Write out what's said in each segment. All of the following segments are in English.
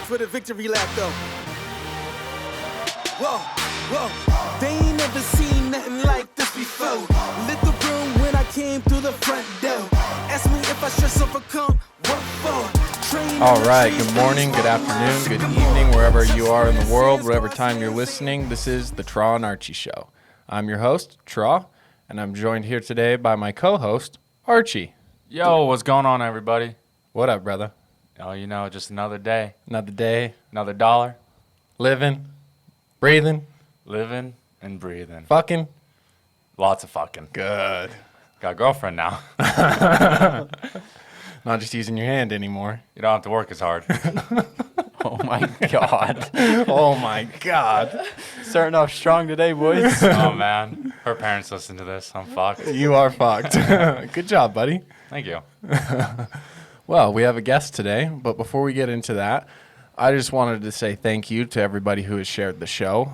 for the victory lap, though. Whoa, whoa, they ain't never seen nothing like this before. Lit the room when I came through the front door. Ask me if I stress overcome, what for? All right, good morning, good afternoon, good evening, wherever you are in the world, whatever time you're listening. This is the Traw Archie Show. I'm your host, Traw, and I'm joined here today by my co-host, Archie. Yo, what's going on, everybody? What up, brother? Oh, you know, just another day. Another day. Another dollar. Living. Breathing. Living and breathing. Fucking. Lots of fucking. Good. Got a girlfriend now. Not just using your hand anymore. You don't have to work as hard. Oh my God. Oh my God. Starting off strong today, boys. Oh, man. Her parents listen to this. I'm fucked. You are fucked. Good job, buddy. Thank you. Well, we have a guest today, but before we get into that, I just wanted to say thank you to everybody who has shared the show.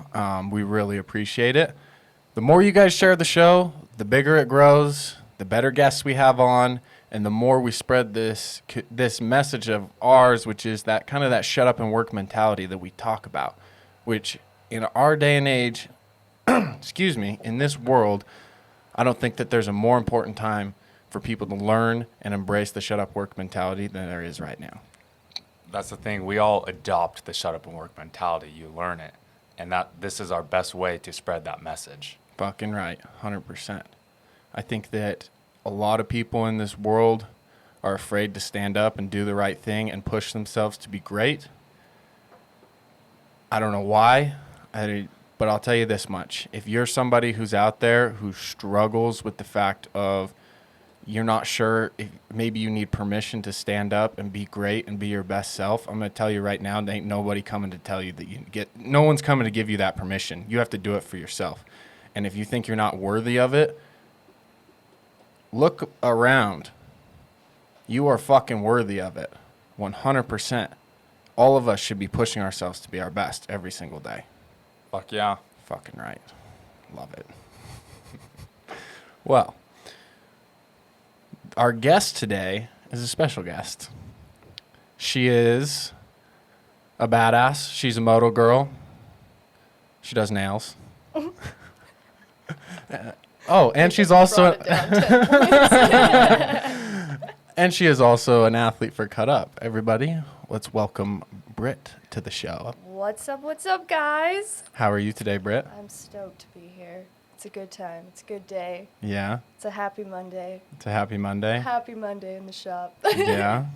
We really appreciate it. The more you guys share the show, the bigger it grows, the better guests we have on, and the more we spread this message of ours, which is that kind of that shut up and work mentality that we talk about, which in our day and age, excuse me, in this world, I don't think that there's a more important time for people to learn and embrace the shut up work mentality than there is right now. That's the thing. We all adopt the shut up and work mentality. You learn it. And this is our best way to spread that message. Fucking right, 100%. I think that a lot of people in this world are afraid to stand up and do the right thing and push themselves to be great. I don't know why, but I'll tell you this much. If you're somebody who's out there who struggles with the fact of you're not sure if maybe you need permission to stand up and be great and be your best self, I'm going to tell you right now, there ain't nobody coming to tell you that no one's coming to give you that permission. You have to do it for yourself. And if you think you're not worthy of it, look around. You are fucking worthy of it. 100%. All of us should be pushing ourselves to be our best every single day. Fuck yeah. Fucking right. Love it. Well, our guest today is a special guest. She is a badass. She's a moto girl. She does nails. And she's also and she is also an athlete for Cut Up. Everybody, let's welcome Britt to the show. What's up, guys? How are you today, Britt? I'm stoked to be here. It's a good time. It's a good day. Yeah. It's a happy Monday. It's a happy Monday. Happy Monday in the shop. Yeah.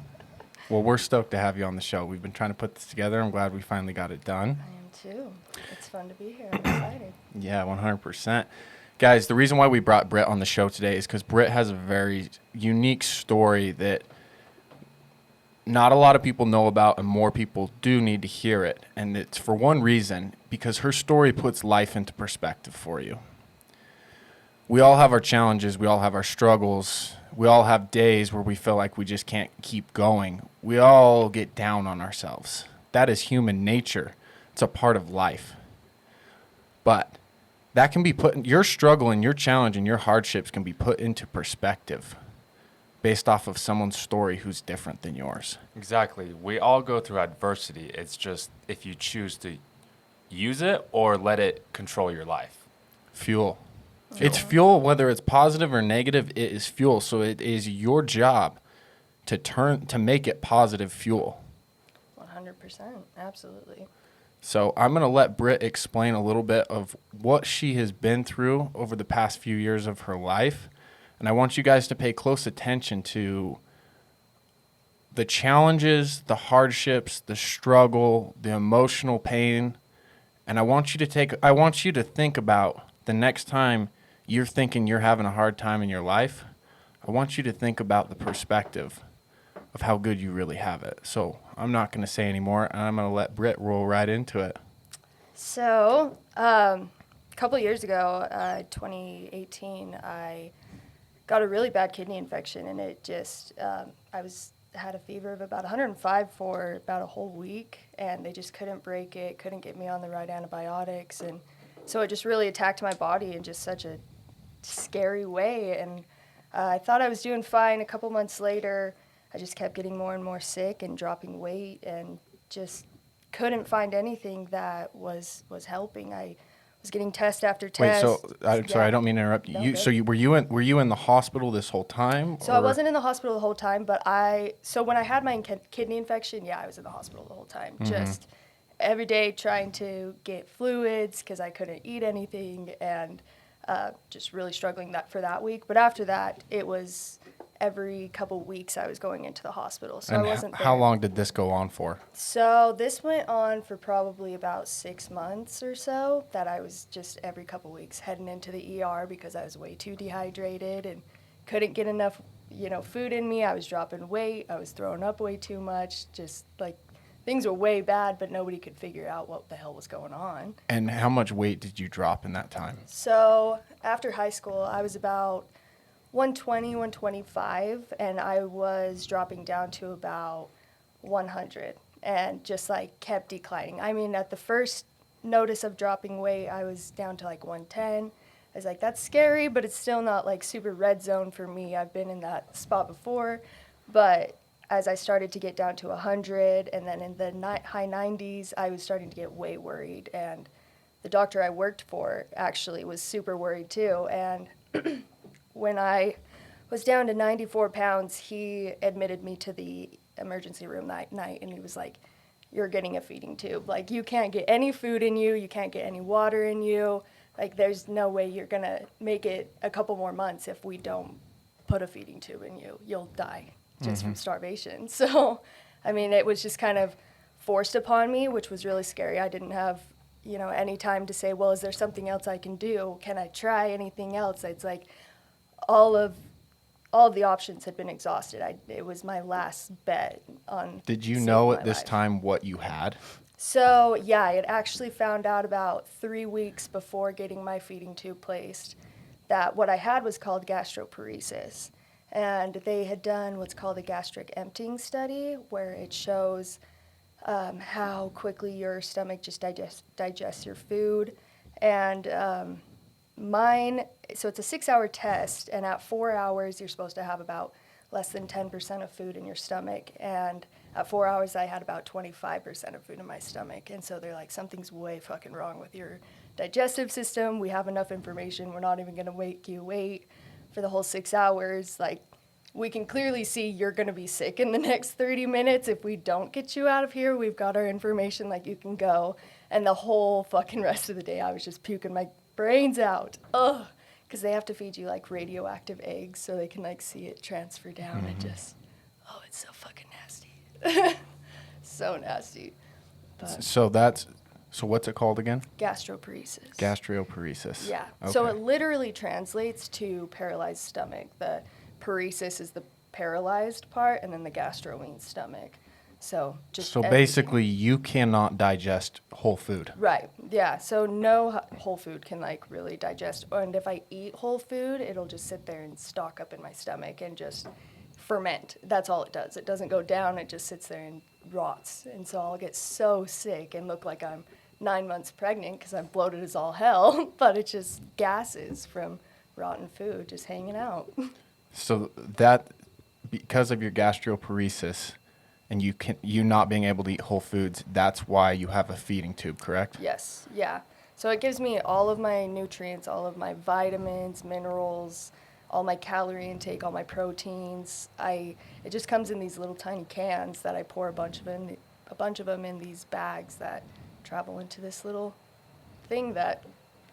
Well, we're stoked to have you on the show. We've been trying to put this together. I'm glad we finally got it done. I am too. It's fun to be here. I'm excited. Yeah, 100%. Guys, the reason why we brought Britt on the show today is because Britt has a very unique story that not a lot of people know about, and more people do need to hear it. And it's for one reason, because her story puts life into perspective for you. We all have our challenges. We all have our struggles. We all have days where we feel like we just can't keep going. We all get down on ourselves. That is human nature. It's a part of life. But that can be your struggle and your challenge and your hardships can be put into perspective based off of someone's story who's different than yours. Exactly. We all go through adversity. It's just if you choose to use it or let it control your life. Fuel. It's fuel, whether it's positive or negative, it is fuel. So it is your job to make it positive fuel. 100%. Absolutely. So I'm going to let Britt explain a little bit of what she has been through over the past few years of her life. And I want you guys to pay close attention to the challenges, the hardships, the struggle, the emotional pain. And I want you to think about the next time you're thinking you're having a hard time in your life, I want you to think about the perspective of how good you really have it. So I'm not going to say any more, and I'm going to let Britt roll right into it. So, a couple years ago, 2018, I got a really bad kidney infection, and it just, had a fever of about 105 for about a whole week, and they just couldn't break it, couldn't get me on the right antibiotics, and so it just really attacked my body in just such a scary way, and I thought I was doing fine. A couple months later, I just kept getting more and more sick and dropping weight and just couldn't find anything that was helping. I was getting test after Wait, test. so I'm sorry, I don't mean to interrupt you. No, You good. so were you in the hospital this whole time? So I wasn't in the hospital the whole time, but so when I had my kidney infection, yeah, I was in the hospital the whole time. Just every day trying to get fluids because I couldn't eat anything, and just really struggling for that week. But after that, it was every couple weeks I was going into the hospital. So And I wasn't how there. long did this go on for? So this went on for probably about 6 months or so, that I was just every couple weeks heading into the ER because I was way too dehydrated and couldn't get enough, food in me. I was dropping weight. I was throwing up way too much. Just like things were way bad, but nobody could figure out what the hell was going on. And how much weight did you drop in that time? So after high school, I was about 120, 125, and I was dropping down to about 100 and just like kept declining. I mean, at the first notice of dropping weight, I was down to like 110. I was like, that's scary, but it's still not like super red zone for me. I've been in that spot before. But as I started to get down to 100 and then in the high 90s, I was starting to get way worried. And the doctor I worked for actually was super worried too. And when I was down to 94 pounds, he admitted me to the emergency room that night, and he was like, you're getting a feeding tube. Like, you can't get any food in you. You can't get any water in you. Like, there's no way you're going to make it a couple more months if we don't put a feeding tube in you. You'll die just from starvation. So, I mean, it was just kind of forced upon me, which was really scary. I didn't have, any time to say, well, is there something else I can do? Can I try anything else? It's like, all of the options had been exhausted. It was my last bet on. Did you saving know my at this life. time what you had? So yeah, I had actually found out about 3 weeks before getting my feeding tube placed that what I had was called gastroparesis, and they had done what's called a gastric emptying study, where it shows how quickly your stomach just digests your food, and so it's a 6-hour test, and at 4 hours, you're supposed to have about less than 10% of food in your stomach. And at 4 hours, I had about 25% of food in my stomach. And so they're like, something's way fucking wrong with your digestive system. We have enough information. We're not even going to make you wait for the whole 6 hours. Like, we can clearly see you're going to be sick in the next 30 minutes. If we don't get you out of here, we've got our information, like, you can go. And the whole fucking rest of the day, I was just puking my brains out. Ugh. Because they have to feed you like radioactive eggs so they can like see it transfer down and just, it's so fucking nasty. So nasty. But So what's it called again? gastroparesis. Gastroparesis. Yeah. Okay. So it literally translates to paralyzed stomach. The paresis is the paralyzed part, and then the gastro means stomach. So just So everything. basically, you cannot digest whole food. Right, yeah, so no whole food can like really digest, and if I eat whole food, it'll just sit there and stock up in my stomach and just ferment. That's all it does. It doesn't go down, it just sits there and rots, and so I'll get so sick and look like I'm 9 months pregnant because I'm bloated as all hell, but it's just gases from rotten food just hanging out. So that, because of your gastroparesis, and you not being able to eat whole foods, that's why you have a feeding tube, correct? Yes, yeah. So it gives me all of my nutrients, all of my vitamins, minerals, all my calorie intake, all my proteins. It just comes in these little tiny cans that I pour a bunch of them in these bags that travel into this little thing that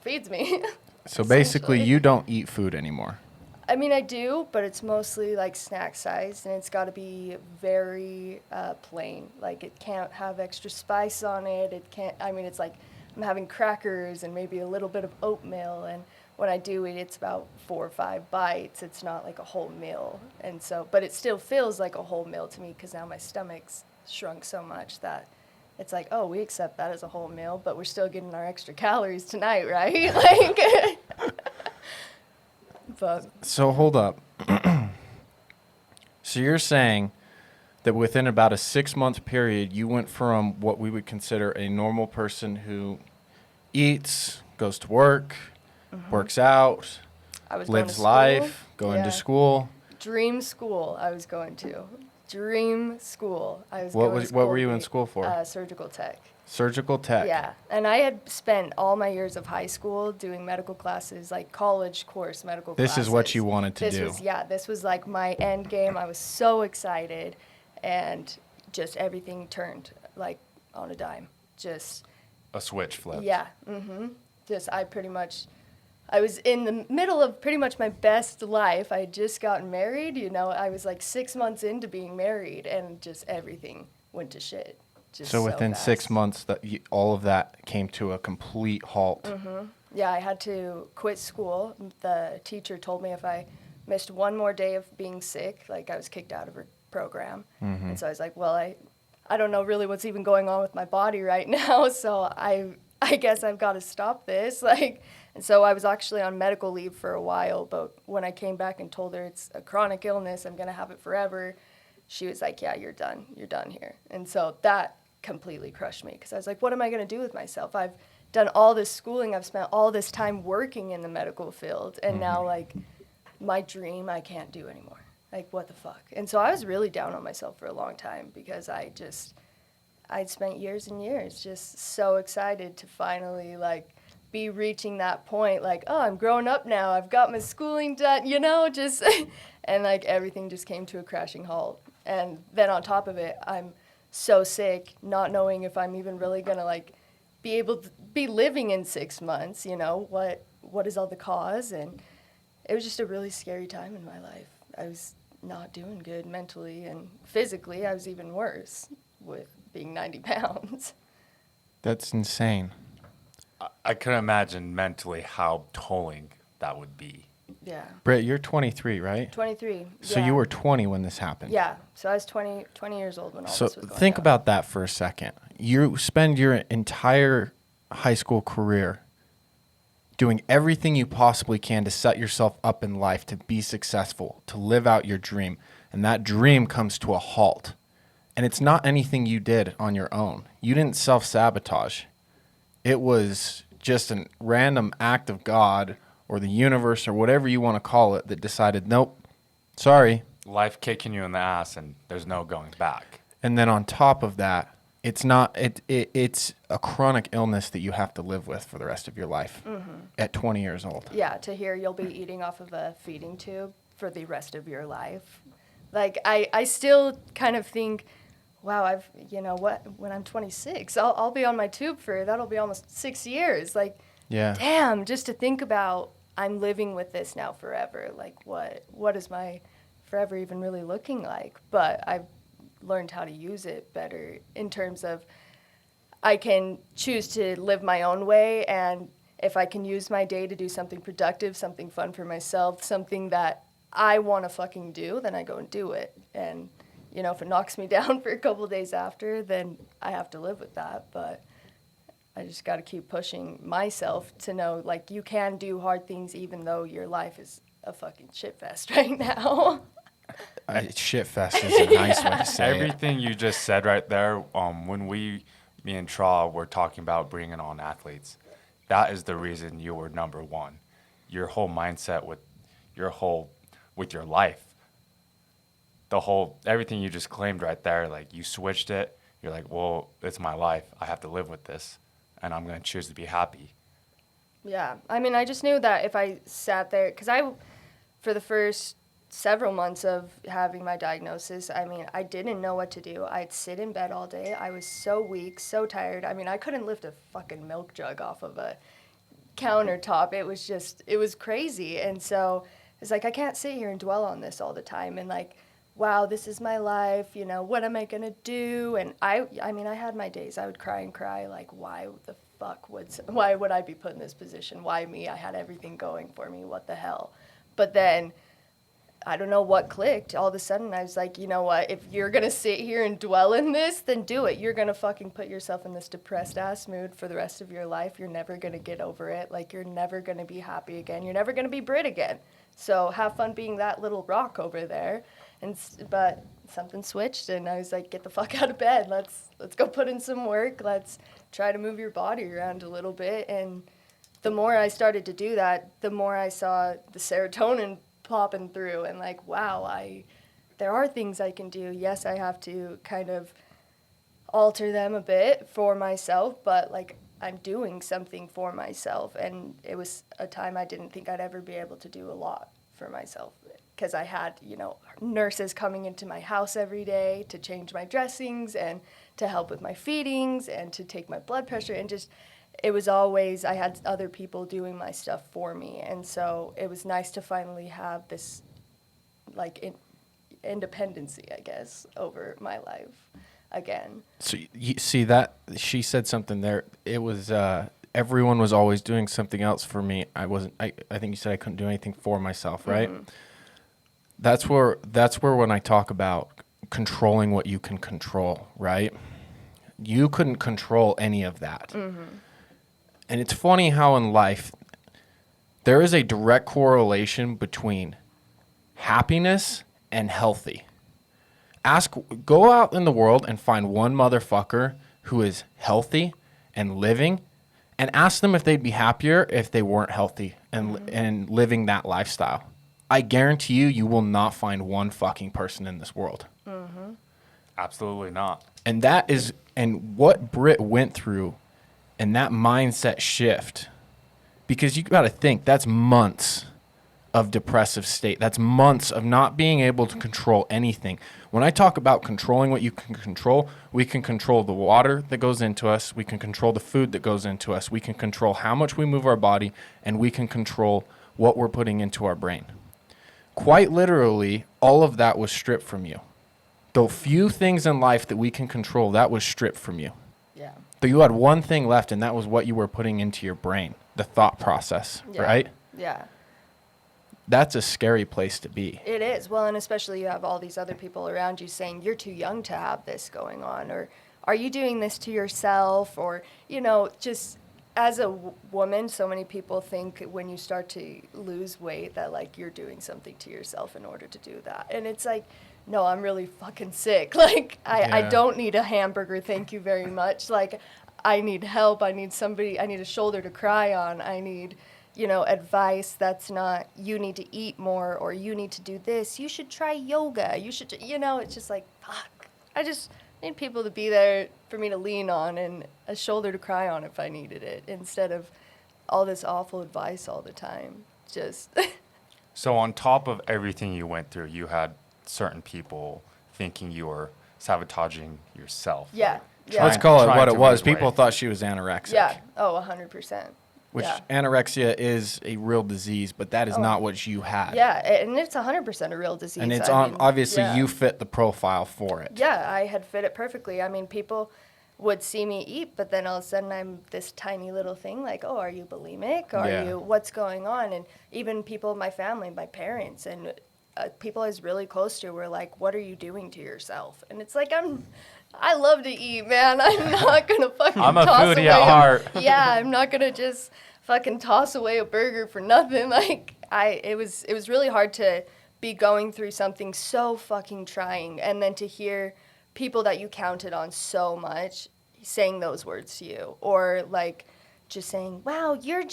feeds me. So basically, essentially. you don't eat food anymore. I mean, I do, but it's mostly like snack sized, and it's got to be very plain. Like, it can't have extra spice on it. It's like I'm having crackers and maybe a little bit of oatmeal, and when I do eat, it's about 4 or 5 bites. It's not like a whole meal, and so, but it still feels like a whole meal to me because now my stomach's shrunk so much that it's like, oh, we accept that as a whole meal, but we're still getting our extra calories tonight, right? Like. But So hold up. So you're saying that within about a 6-month period, you went from what we would consider a normal person who eats, goes to work, works out, I was going to lives school. life, going Yeah. to school. Dream school I was going to. dream school. I was What going was- to what school were to you in be, school for? Surgical tech. Surgical tech. Yeah, and I had spent all my years of high school doing medical classes, like college course medical This classes. is what you wanted to do. This was like my end game. I was so excited, and just everything turned like on a dime. Just A switch flipped. yeah, just I was in the middle of pretty much my best life. I had just gotten married, I was like 6 months into being married, and just everything went to shit. Just So within fast. 6 months, all of that came to a complete halt. Yeah, I had to quit school. The teacher told me if I missed one more day of being sick, like I was kicked out of her program. And so I was like, well, I don't know really what's even going on with my body right now, so I guess I've got to stop this. And so I was actually on medical leave for a while, but when I came back and told her it's a chronic illness, I'm going to have it forever, she was like, yeah, you're done here. And so that completely crushed me, because I was like, what am I going to do with myself? I've done all this schooling, I've spent all this time working in the medical field, and now like my dream I can't do anymore. Like, what the fuck? And so I was really down on myself for a long time, because I'd spent years and years just so excited to finally like be reaching that point, like, oh, I'm growing up now, I've got my schooling done, just and like everything just came to a crashing halt. And then on top of it, I'm so sick, not knowing if I'm even really gonna like be able to be living in 6 months, what is all the cause? And it was just a really scary time in my life. I was not doing good mentally, and physically I was even worse with being 90 pounds. That's insane. I couldn't imagine mentally how tolling that would be. Yeah. Britt, you're 23, right? 23. So yeah. you were 20 when this happened. Yeah. So I was 20 years old when all So this was going think down. about that for a second. You spend your entire high school career doing everything you possibly can to set yourself up in life to be successful, to live out your dream. And that dream comes to a halt. And it's not anything you did on your own. You didn't self-sabotage. It was just a random act of God or the universe or whatever you want to call it that decided, nope, sorry. Life kicking you in the ass, and there's no going back. And then on top of that, it's not it's a chronic illness that you have to live with for the rest of your life at 20 years old. Yeah, to hear you'll be eating off of a feeding tube for the rest of your life. Like, I still kind of think, wow, when I'm 26, I'll be on my tube that'll be almost 6 years. Like, Yeah. damn, just to think about, I'm living with this now forever. Like, what is my forever even really looking like? But I've learned how to use it better in terms of I can choose to live my own way, and if I can use my day to do something productive, something fun for myself, something that I want to fucking do, then I go and do it. And, if it knocks me down for a couple of days after, then I have to live with that. But I just got to keep pushing myself to know, like, you can do hard things even though your life is a fucking shit fest right now. Shit fest is a nice way to say it. Everything you just said right there, when me and Traw were talking about bringing on athletes, that is the reason you were number one. Your whole mindset with your life, everything you just claimed right there, like you switched it. You're like, well, it's my life. I have to live with this, and I'm going to choose to be happy. Yeah. I mean, I just knew that if I sat there, because for the first several months of having my diagnosis, I didn't know what to do. I'd sit in bed all day. I was so weak, so tired. I couldn't lift a fucking milk jug off of a countertop. It was crazy. And so it's like, I can't sit here and dwell on this all the time. And like, wow, this is my life. What am I going to do? And I had my days. I would cry and cry. Like, why would I be put in this position? Why me? I had everything going for me. What the hell? But then I don't know what clicked. All of a sudden, I was like, you know what? If you're going to sit here and dwell in this, then do it. You're going to fucking put yourself in this depressed-ass mood for the rest of your life. You're never going to get over it. Like, you're never going to be happy again. You're never going to be Brit again. So have fun being that little rock over there. But something switched, and I was like, get the fuck out of bed. Let's go put in some work. Let's try to move your body around a little bit. And the more I started to do that, the more I saw the serotonin popping through, and like, wow, there are things I can do. Yes, I have to kind of alter them a bit for myself, but like I'm doing something for myself. And it was a time I didn't think I'd ever be able to do a lot for myself, because I had, you know, nurses coming into my house every day to change my dressings and to help with my feedings and to take my blood pressure, and just, it was always, I had other people doing my stuff for me. And so it was nice to finally have this like independency, I guess, over my life again. So you see that she said something there. It was everyone was always doing something else for me. I think you said I couldn't do anything for myself, right? Mm-hmm. That's where when I talk about controlling what you can control, right? You couldn't control any of that. Mm-hmm. And it's funny how in life there is a direct correlation between happiness and healthy. Go out in the world and find one motherfucker who is healthy and living, and ask them if they'd be happier if they weren't healthy and living that lifestyle. I guarantee you will not find one fucking person in this world. Mm-hmm. Absolutely not. And and what Britt went through and that mindset shift, because you got to think that's months of depressive state. That's months of not being able to control anything. When I talk about controlling what you can control, we can control the water that goes into us. We can control the food that goes into us. We can control how much we move our body, and we can control what we're putting into our brain. Quite literally, all of that was stripped from you. The few things in life that we can control, that was stripped from you. Yeah. But you had one thing left, and that was what you were putting into your brain, the thought process, right? Yeah. That's a scary place to be. It is. Well, and especially you have all these other people around you saying, you're too young to have this going on, or are you doing this to yourself? Or, you know, just as a woman, so many people think when you start to lose weight that, like, you're doing something to yourself in order to do that. And it's like, no, I'm really fucking sick. Like, I don't need a hamburger, thank you very much. Like, I need help. I need somebody. I need a shoulder to cry on. I need, you know, advice that's not, you need to eat more, or you need to do this. You should try yoga. You should, you know, it's just like, fuck. I just need people to be there for me to lean on and a shoulder to cry on if I needed it, instead of all this awful advice all the time. Just. So on top of everything you went through, you had certain people thinking you were sabotaging yourself. Yeah. Let's call it what it was. lose weight. People thought she was anorexic. Yeah. Oh, 100%. Which anorexia is a real disease, but that is not what you had. Yeah, and it's 100% a real disease. And it's obviously you fit the profile for it. Yeah, I had fit it perfectly. I mean, people would see me eat, but then all of a sudden I'm this tiny little thing, like, oh, are you bulimic? Are you, what's going on? And even people in my family, my parents, and people I was really close to were like, what are you doing to yourself? And it's like, I love to eat, man. I'm not going to fucking I'm a toss foodie away at heart. Yeah, I'm not going to just fucking toss away a burger for nothing. Like, it was really hard to be going through something so fucking trying, and then to hear people that you counted on so much saying those words to you, or like just saying, wow, you're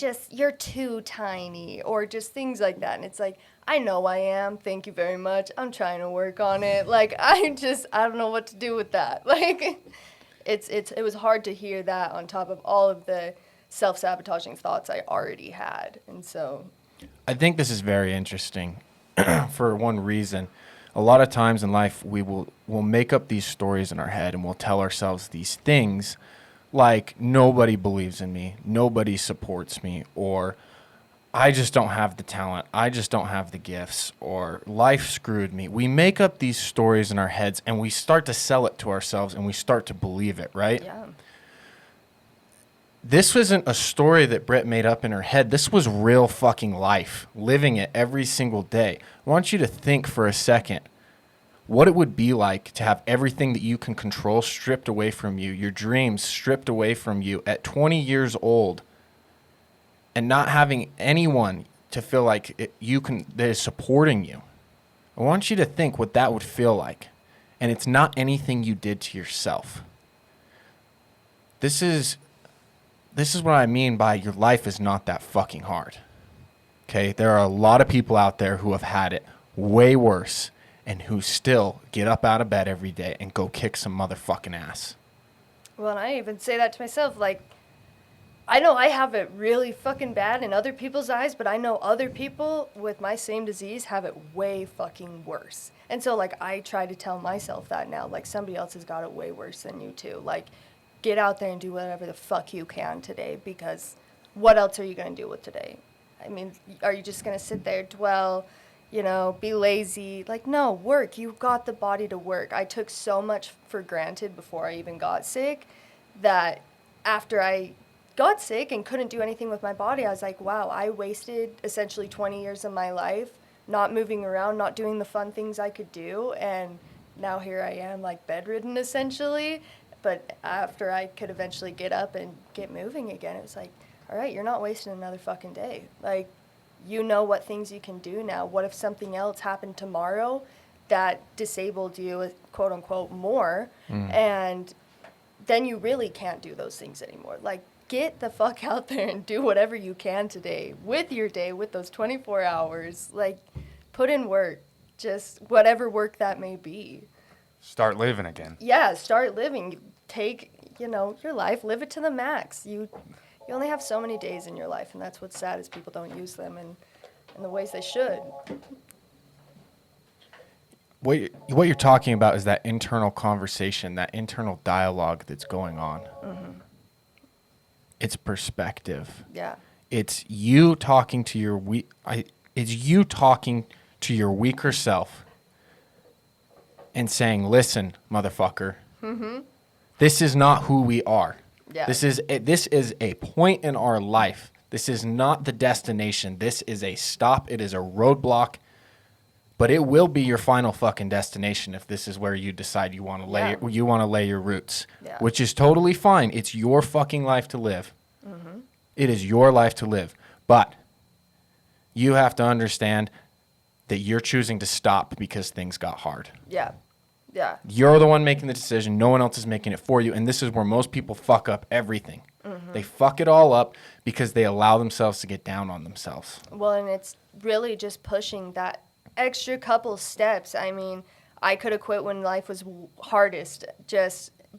too tiny, or just things like that. And it's like, I know I am. Thank you very much. I'm trying to work on it. Like, I don't know what to do with that. Like, it was hard to hear that on top of all of the self-sabotaging thoughts I already had. And so I think this is very interesting for one reason. A lot of times in life, we'll make up these stories in our head, and we'll tell ourselves these things like, nobody believes in me, nobody supports me, or I just don't have the talent, I just don't have the gifts, or life screwed me. We make up these stories in our heads, and we start to sell it to ourselves, and we start to believe it, right? Yeah. This wasn't a story that Britt made up in her head. This was real fucking life, living it every single day. I want you to think for a second what it would be like to have everything that you can control stripped away from you, your dreams stripped away from you at 20 years old, and not having anyone to feel like that is supporting you. I want you to think what that would feel like. And it's not anything you did to yourself. This is what I mean by your life is not that fucking hard. Okay? There are a lot of people out there who have had it way worse, and who still get up out of bed every day and go kick some motherfucking ass. Well, and I even say that to myself, like, I know I have it really fucking bad in other people's eyes, but I know other people with my same disease have it way fucking worse. And so, like, I try to tell myself that now, like, somebody else has got it way worse than you too. Like, get out there and do whatever the fuck you can today, because what else are you going to do with today? I mean, are you just going to sit there, dwell, you know, be lazy? Like, no, work. You've got the body to work. I took so much for granted before I even got sick that after I got sick and couldn't do anything with my body, I was like, wow, I wasted essentially 20 years of my life not moving around, not doing the fun things I could do, and now here I am, like, bedridden essentially. But after I could eventually get up and get moving again, it was like, all right, you're not wasting another fucking day. Like, you know what things you can do now. What if something else happened tomorrow that disabled you, quote unquote, more, and then you really can't do those things anymore. Like, get the fuck out there and do whatever you can today with your day, with those 24 hours. Like, put in work, just whatever work that may be. Start living again. Yeah, start living. Take, you know, your life, live it to the max. You only have so many days in your life, and that's what's sad is people don't use them in the ways they should. What you're talking about is that internal conversation, that internal dialogue that's going on. It's perspective. Yeah. It's you talking to your weaker self and saying, "Listen, motherfucker. This is not who we are. Yeah. This is a point in our life. This is not the destination. This is a stop. It is a roadblock. But it will be your final fucking destination if this is where you decide you want to lay your roots, which is totally fine. It's your fucking life to live. It is your life to live. But you have to understand that you're choosing to stop because things got hard. Yeah. Yeah. You're the one making the decision. No one else is making it for you. And this is where most people fuck up everything. They fuck it all up because they allow themselves to get down on themselves. Well, and it's really just pushing that extra couple steps. I mean, I could have quit when life was hardest,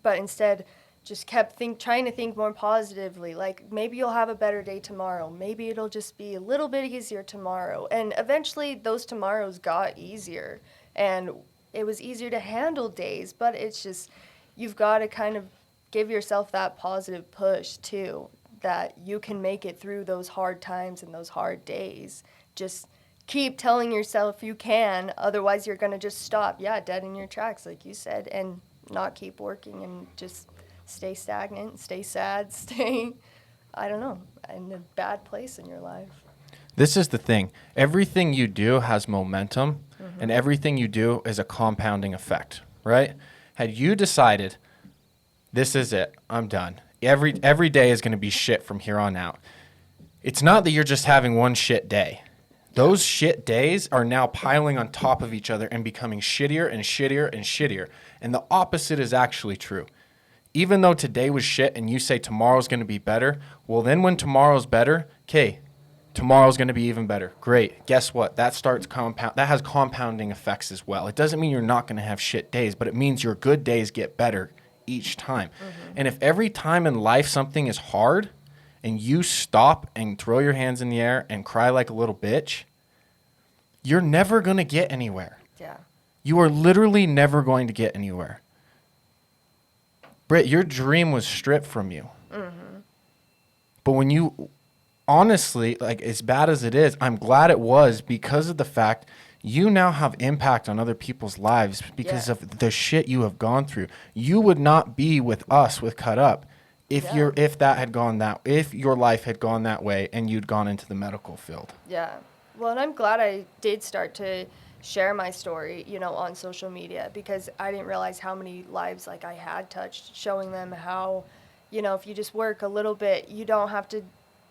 but instead just kept trying to think more positively. Like, maybe you'll have a better day tomorrow. Maybe it'll just be a little bit easier tomorrow. And eventually those tomorrows got easier, and it was easier to handle days. But it's just, you've got to kind of give yourself that positive push too, that you can make it through those hard times and those hard days. Just keep telling yourself you can, otherwise you're going to just stop, dead in your tracks, like you said, and not keep working and just stay stagnant, stay sad, stay, I don't know, in a bad place in your life. This is the thing. Everything you do has momentum, and everything you do is a compounding effect, right? Had you decided, this is it, I'm done, every day is going to be shit from here on out, it's not that you're just having one shit day. Those shit days are now piling on top of each other and becoming shittier and shittier and shittier. And the opposite is actually true. Even though today was shit and you say tomorrow's going to be better, well, then when tomorrow's better, okay, tomorrow's going to be even better. Great. Guess what? That has compounding effects as well. It doesn't mean you're not going to have shit days, but it means your good days get better each time. And if every time in life something is hard, and you stop and throw your hands in the air and cry like a little bitch, you're never going to get anywhere. Yeah. You are literally never going to get anywhere. Britt, your dream was stripped from you. But when you, honestly, like, as bad as it is, I'm glad it was because of the fact you now have impact on other people's lives because of the shit you have gone through. You would not be with us with Cut Up if your life had gone that way and you'd gone into the medical field. Yeah. Well, and I'm glad I did start to share my story, on social media, because I didn't realize how many lives like I had touched, showing them how, if you just work a little bit, you don't have to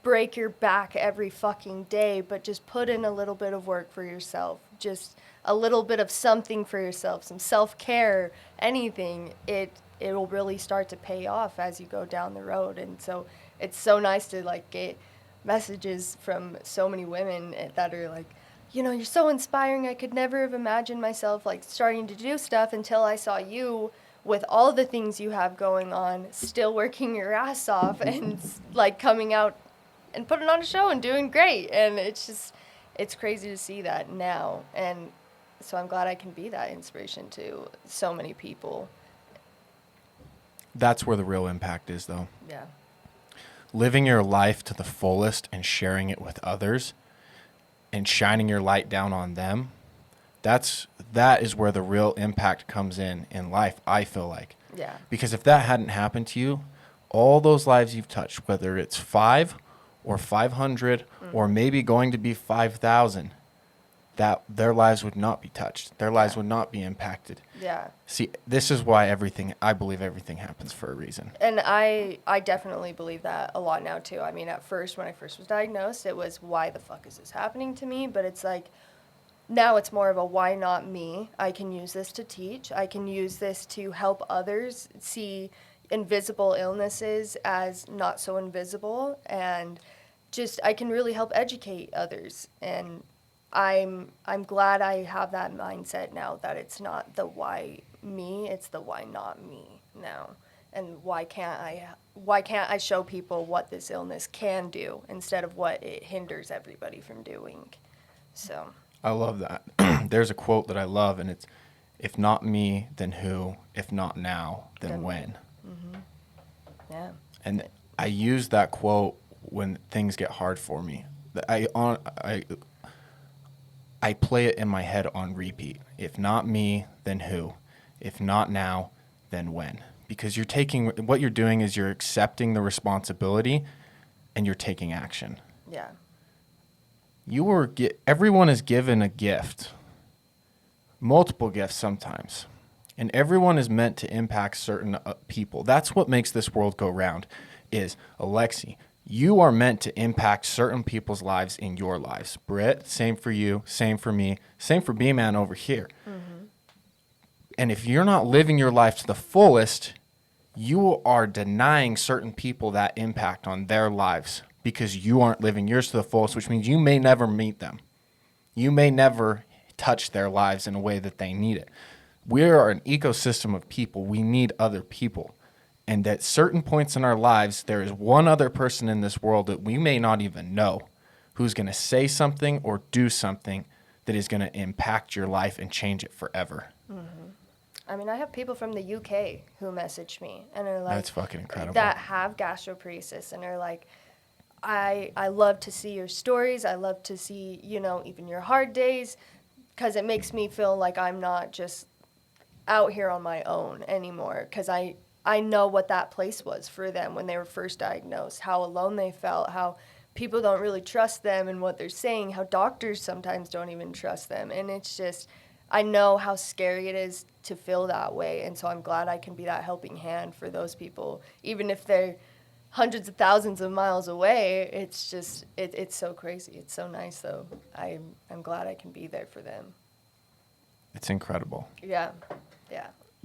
break your back every fucking day, but just put in a little bit of work for yourself, just a little bit of something for yourself, some self-care, anything, it'll really start to pay off as you go down the road. And so it's so nice to, like, get messages from so many women that are like, you know, you're so inspiring. I could never have imagined myself like starting to do stuff until I saw you with all the things you have going on, still working your ass off and like coming out and putting on a show and doing great. And it's crazy to see that now. And so I'm glad I can be that inspiration to so many people. That's where the real impact is, though. Yeah. Living your life to the fullest and sharing it with others and shining your light down on them, that is where the real impact comes in life, I feel like. Yeah. Because if that hadn't happened to you, all those lives you've touched, whether it's 5 or 500 or maybe going to be 5,000, that their lives would not be touched. Their lives would not be impacted. Yeah. See, this is why I believe everything happens for a reason. And I definitely believe that a lot now too. I mean, at first, when I first was diagnosed, it was, why the fuck is this happening to me? But it's like, now it's more of a, why not me? I can use this to teach. I can use this to help others see invisible illnesses as not so invisible. And just, I can really help educate others. And I'm glad I have that mindset now, that it's not the why me, it's the why not me now. And why can't I show people what this illness can do instead of what it hinders everybody from doing? So I love that. There's a quote that I love, and it's, if not me, then who? If not now, then when? yeah. And I use that quote when things get hard for me. I play it in my head on repeat. If not me, then who? If not now, then when? Because what you're doing is you're accepting the responsibility and you're taking action. Yeah. Everyone is given a gift, multiple gifts sometimes, and everyone is meant to impact certain people. That's what makes this world go round, is, Alexi, you are meant to impact certain people's lives in your lives. Britt, same for you, same for me, same for B-Man over here. And if you're not living your life to the fullest, you are denying certain people that impact on their lives because you aren't living yours to the fullest, which means you may never meet them. You may never touch their lives in a way that they need it. We are an ecosystem of people. We need other people. And at certain points in our lives, there is one other person in this world that we may not even know who's going to say something or do something that is going to impact your life and change it forever. I mean, I have people from the UK who message me and are like, That's fucking incredible. That have gastroparesis and are like, I love to see your stories. I love to see, even your hard days, because it makes me feel like I'm not just out here on my own anymore, because I know what that place was for them when they were first diagnosed, how alone they felt, how people don't really trust them and what they're saying, how doctors sometimes don't even trust them. And it's just, I know how scary it is to feel that way. And so I'm glad I can be that helping hand for those people, even if they're hundreds of thousands of miles away. It's just, it's so crazy. It's so nice, though. I'm glad I can be there for them. It's incredible. Yeah.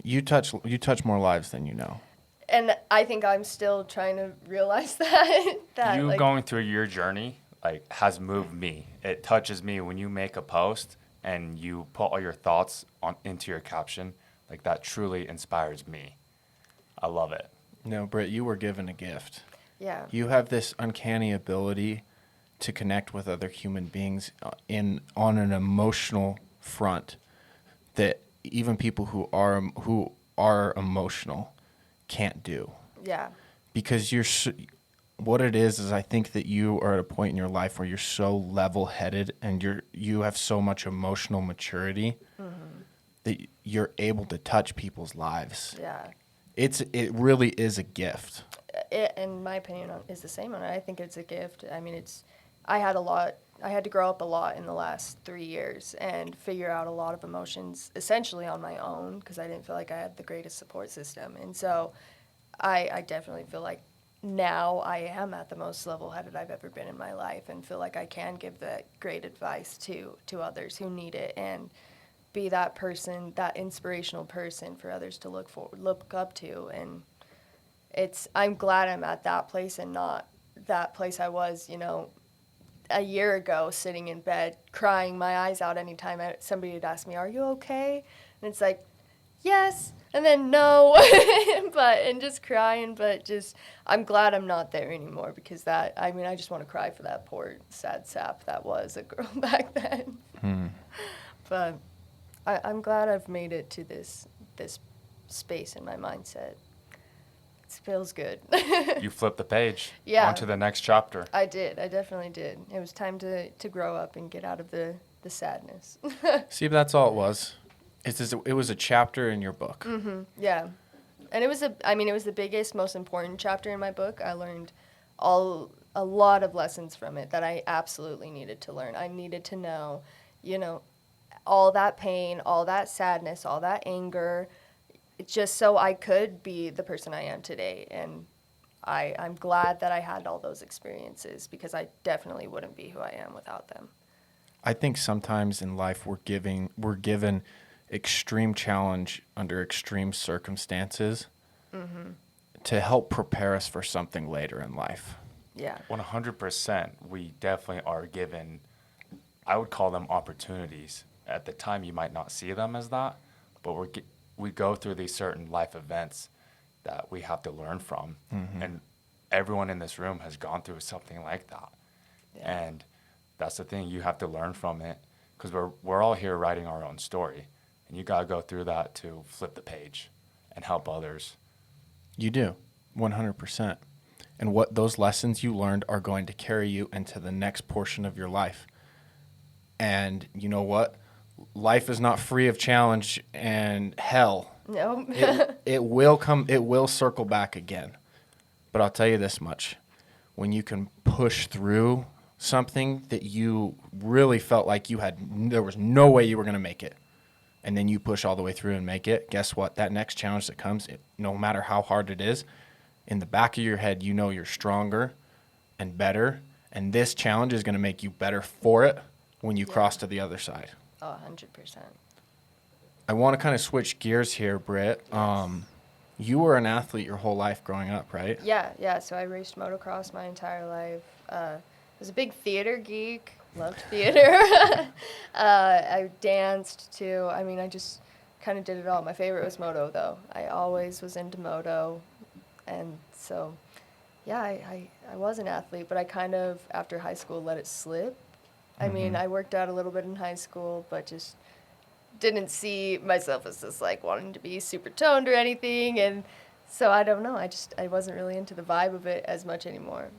You touch more lives than you know. And I think I'm still trying to realize that. You like, going through your journey has moved me. It touches me when you make a post and you put all your thoughts into your caption. Like, that truly inspires me. I love it. No, Britt, you were given a gift. Yeah. You have this uncanny ability to connect with other human beings on an emotional front that even people who are emotional can't do. Yeah. Because what it is I think that you are at a point in your life where you're so level-headed and you have so much emotional maturity that you're able to touch people's lives. Yeah. It really is a gift. It, in my opinion, is the same on it. I think it's a gift. I mean, I had to grow up a lot in the last 3 years and figure out a lot of emotions essentially on my own, because I didn't feel like I had the greatest support system. And so I definitely feel like now I am at the most level-headed I've ever been in my life, and feel like I can give that great advice to others who need it, and be that person, that inspirational person for others to look up to. And I'm glad I'm at that place and not that place I was, a year ago sitting in bed crying my eyes out anytime somebody would ask me, "Are you okay?" And it's like, yes, and then no, and just crying. But just, I'm glad I'm not there anymore, because I just want to cry for that poor sad sap that was a girl back then. But I'm glad I've made it to this space in my mindset. It feels good. You flipped the page. Yeah. On to the next chapter. I did. I definitely did. It was time to grow up and get out of the sadness. See, that's all it was. It was a chapter in your book. Yeah. And it was the biggest, most important chapter in my book. I learned a lot of lessons from it that I absolutely needed to learn. I needed to know, all that pain, all that sadness, all that anger, just so I could be the person I am today. And I'm glad that I had all those experiences, because I definitely wouldn't be who I am without them. I think sometimes in life we're given extreme challenge under extreme circumstances to help prepare us for something later in life. Yeah. 100%. We definitely are given, I would call them opportunities. At the time, you might not see them as that, but we go through these certain life events that we have to learn from. And everyone in this room has gone through something like that. Yeah. And that's the thing, you have to learn from it, because we're all here writing our own story. And you got to go through that to flip the page and help others. You do, 100%. And what those lessons you learned are going to carry you into the next portion of your life. And you know what? Life is not free of challenge and hell. No. It will circle back again. But I'll tell you this much. When you can push through something that you really felt like there was no way you were going to make it, and then you push all the way through and make it, guess what? That next challenge that comes, no matter how hard it is, in the back of your head, you know you're stronger and better, and this challenge is going to make you better for it when you cross to the other side. Oh, 100%. I want to kind of switch gears here, Britt. Yes. You were an athlete your whole life growing up, right? Yeah. So I raced motocross my entire life. I was a big theater geek. Loved theater. I danced too. I just kind of did it all. My favorite was moto, though. I always was into moto. And so, yeah, I was an athlete, but I kind of, after high school, let it slip. I worked out a little bit in high school, but just didn't see myself as just like wanting to be super toned or anything. And so I don't know. I wasn't really into the vibe of it as much anymore.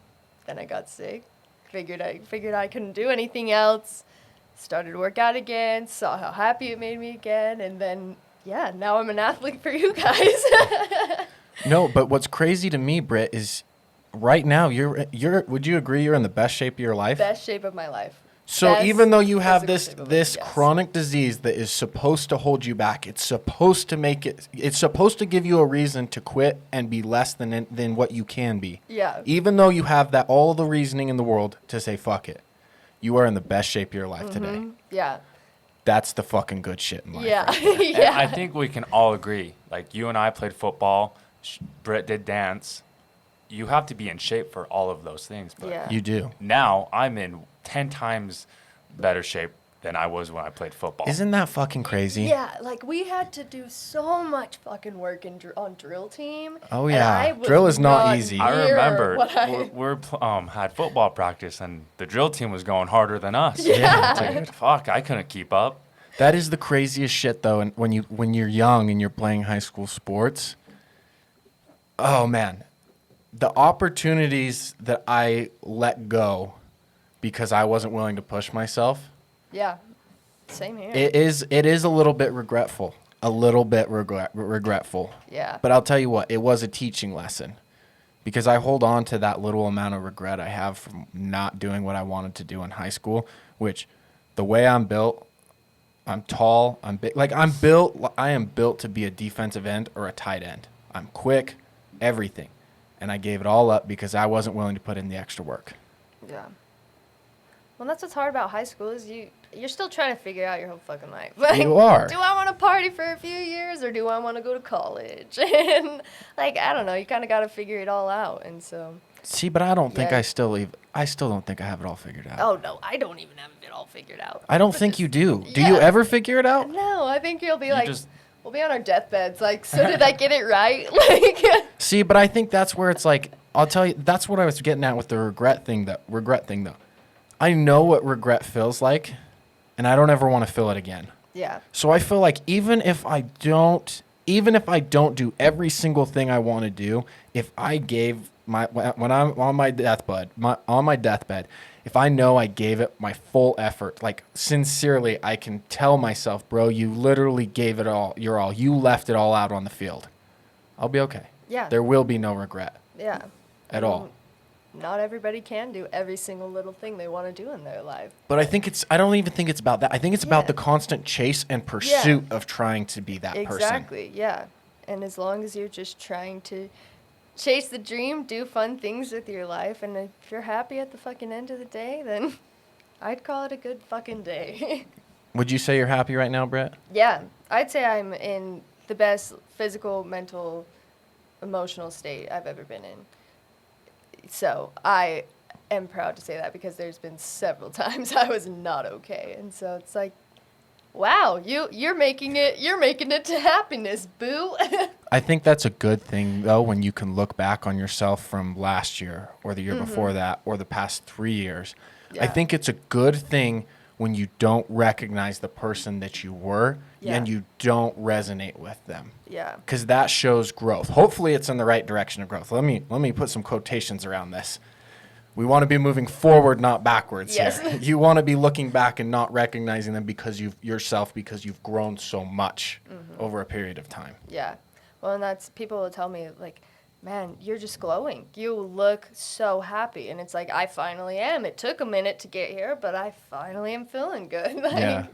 Then I got sick. Figured I couldn't do anything else. Started to work out again. Saw how happy it made me again. And then, yeah, now I'm an athlete for you guys. No, but what's crazy to me, Britt, is right now would you agree you're in the best shape of your life? Best shape of my life. So Best even though you have physical shape of this it, yes. chronic disease that is supposed to hold you back, it's supposed to give you a reason to quit and be less than what you can be. Yeah. Even though you have all the reasoning in the world to say fuck it, you are in the best shape of your life today. Yeah. That's the fucking good shit in life. Yeah. right there. And I think we can all agree. Like, you and I played football. Britt did dance. You have to be in shape for all of those things. But Yeah. You do. now I'm in 10 times better shape than I was when I played football. Isn't that fucking crazy? Yeah, like we had to do so much fucking work on drill team. Oh, and yeah. I was Drill is not easy. I near remember what we had football practice, and the drill team was going harder than us. Yeah. It's like, fuck, I couldn't keep up. That is the craziest shit, though. And when you're young and you're playing high school sports, oh man, the opportunities that I let go because I wasn't willing to push myself. Yeah, same here. It is a little bit regretful. A little bit regretful. Yeah. But I'll tell you what, it was a teaching lesson. Because I hold on to that little amount of regret I have from not doing what I wanted to do in high school, which the way I'm built, I'm tall, I'm big. Like I am built to be a defensive end or a tight end. I'm quick, everything. And I gave it all up because I wasn't willing to put in the extra work. Yeah. Well, that's what's hard about high school is you're still trying to figure out your whole fucking life. Like, You are. Do I want to party for a few years or do I want to go to college? And like, I don't know. You kind of got to figure it all out. And so. See, but I don't think Yeah. I still don't think I have it all figured out. Oh no, I don't even have it all figured out. I don't But think this- you do. Do you Yeah. ever figure it out? No, I think you'll be like, just- we'll be on our deathbeds. Like, so did I get it right? Like, See, but I think that's where it's like, I'll tell you, that's what I was getting at with the regret thing, though. I know what regret feels like, and I don't ever want to feel it again. yeah, So I feel like even if I don't do every single thing I want to do, if I gave when I'm on my deathbed, if I know I gave it my full effort, like sincerely, I can tell myself, bro, you literally gave it all. You left it all out on the field. I'll be okay. Yeah. There will be no regret yeah. at all. Not everybody can do every single little thing they want to do in their life. But I don't even think it's about that. I think it's about Yeah. the constant chase and pursuit of trying to be that person. Exactly, yeah. And as long as you're just trying to chase the dream, do fun things with your life, and if you're happy at the fucking end of the day, then I'd call it a good fucking day. Would you say you're happy right now, Brett? Yeah, I'd say I'm in the best physical, mental, emotional state I've ever been in. So I am proud to say that because there's been several times I was not okay, and so it's like, wow, you're making it to happiness, boo. I think that's a good thing, though, when you can look back on yourself from last year or the year before that or the past 3 years. I Yeah. think it's a good thing when you don't recognize the person that you were and Yeah. you don't resonate with them. Yeah. Because that shows growth. Hopefully it's in the right direction of growth. Let me put some quotations around this. We want to be moving forward, not backwards Yes. here. You want to be looking back and not recognizing them because you've grown so much over a period of time. Yeah. Well, and that's, people will tell me, like, man, you're just glowing. You look so happy. And it's like, I finally am. It took a minute to get here, but I finally am feeling good. Like, Yeah.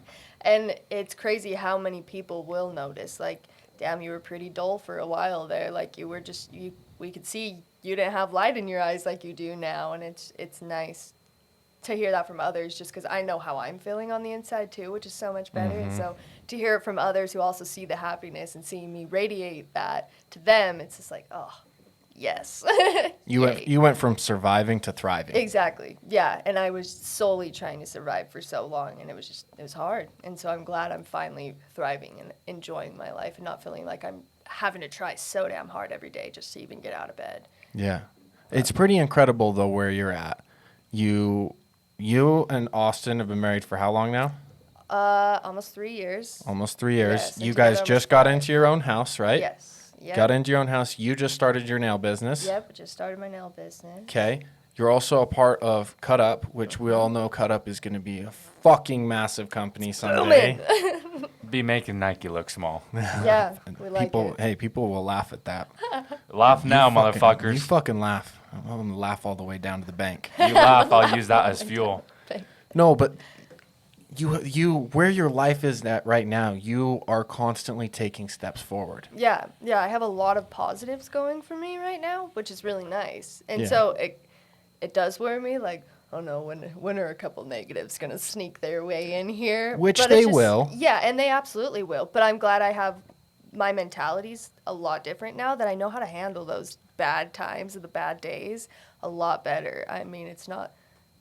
And it's crazy how many people will notice, like, damn, you were pretty dull for a while there. Like, you were just, we could see you didn't have light in your eyes like you do now. And it's nice to hear that from others, just because I know how I'm feeling on the inside too, which is so much better. And so to hear it from others who also see the happiness and seeing me radiate that to them, it's just like, oh, yes. Yay. You went from surviving to thriving. Exactly. Yeah. And I was solely trying to survive for so long, and it was hard. And so I'm glad I'm finally thriving and enjoying my life and not feeling like I'm having to try so damn hard every day just to even get out of bed. Yeah. It's pretty incredible, though, where you're at. You and Austin have been married for how long now? Almost 3 years. Almost 3 years. Yes, You and guys together just almost got 5. into your own house, right? Yes. Yep. Got into your own house. You just started your nail business. Yep. Just started my nail business. Okay. You're also a part of Cut Up, which we all know Cut Up is going to be a fucking massive company someday. Booming. Be making Nike look small. Yeah. We like it. People will laugh at that. Laugh now, You motherfuckers. fucking laugh. I'm going to laugh all the way down to the bank. You laugh, I'll use that as fuel. No, but you where your life is at right now, you are constantly taking steps forward. Yeah, I have a lot of positives going for me right now, which is really nice. And Yeah. so it does worry me, like, oh no, when are a couple negatives gonna sneak their way in here? Which But they it's just- will. Yeah, and they absolutely will. But I'm glad I have, my mentality's a lot different now, that I know how to handle those bad times and the bad days a lot better. I mean, it's not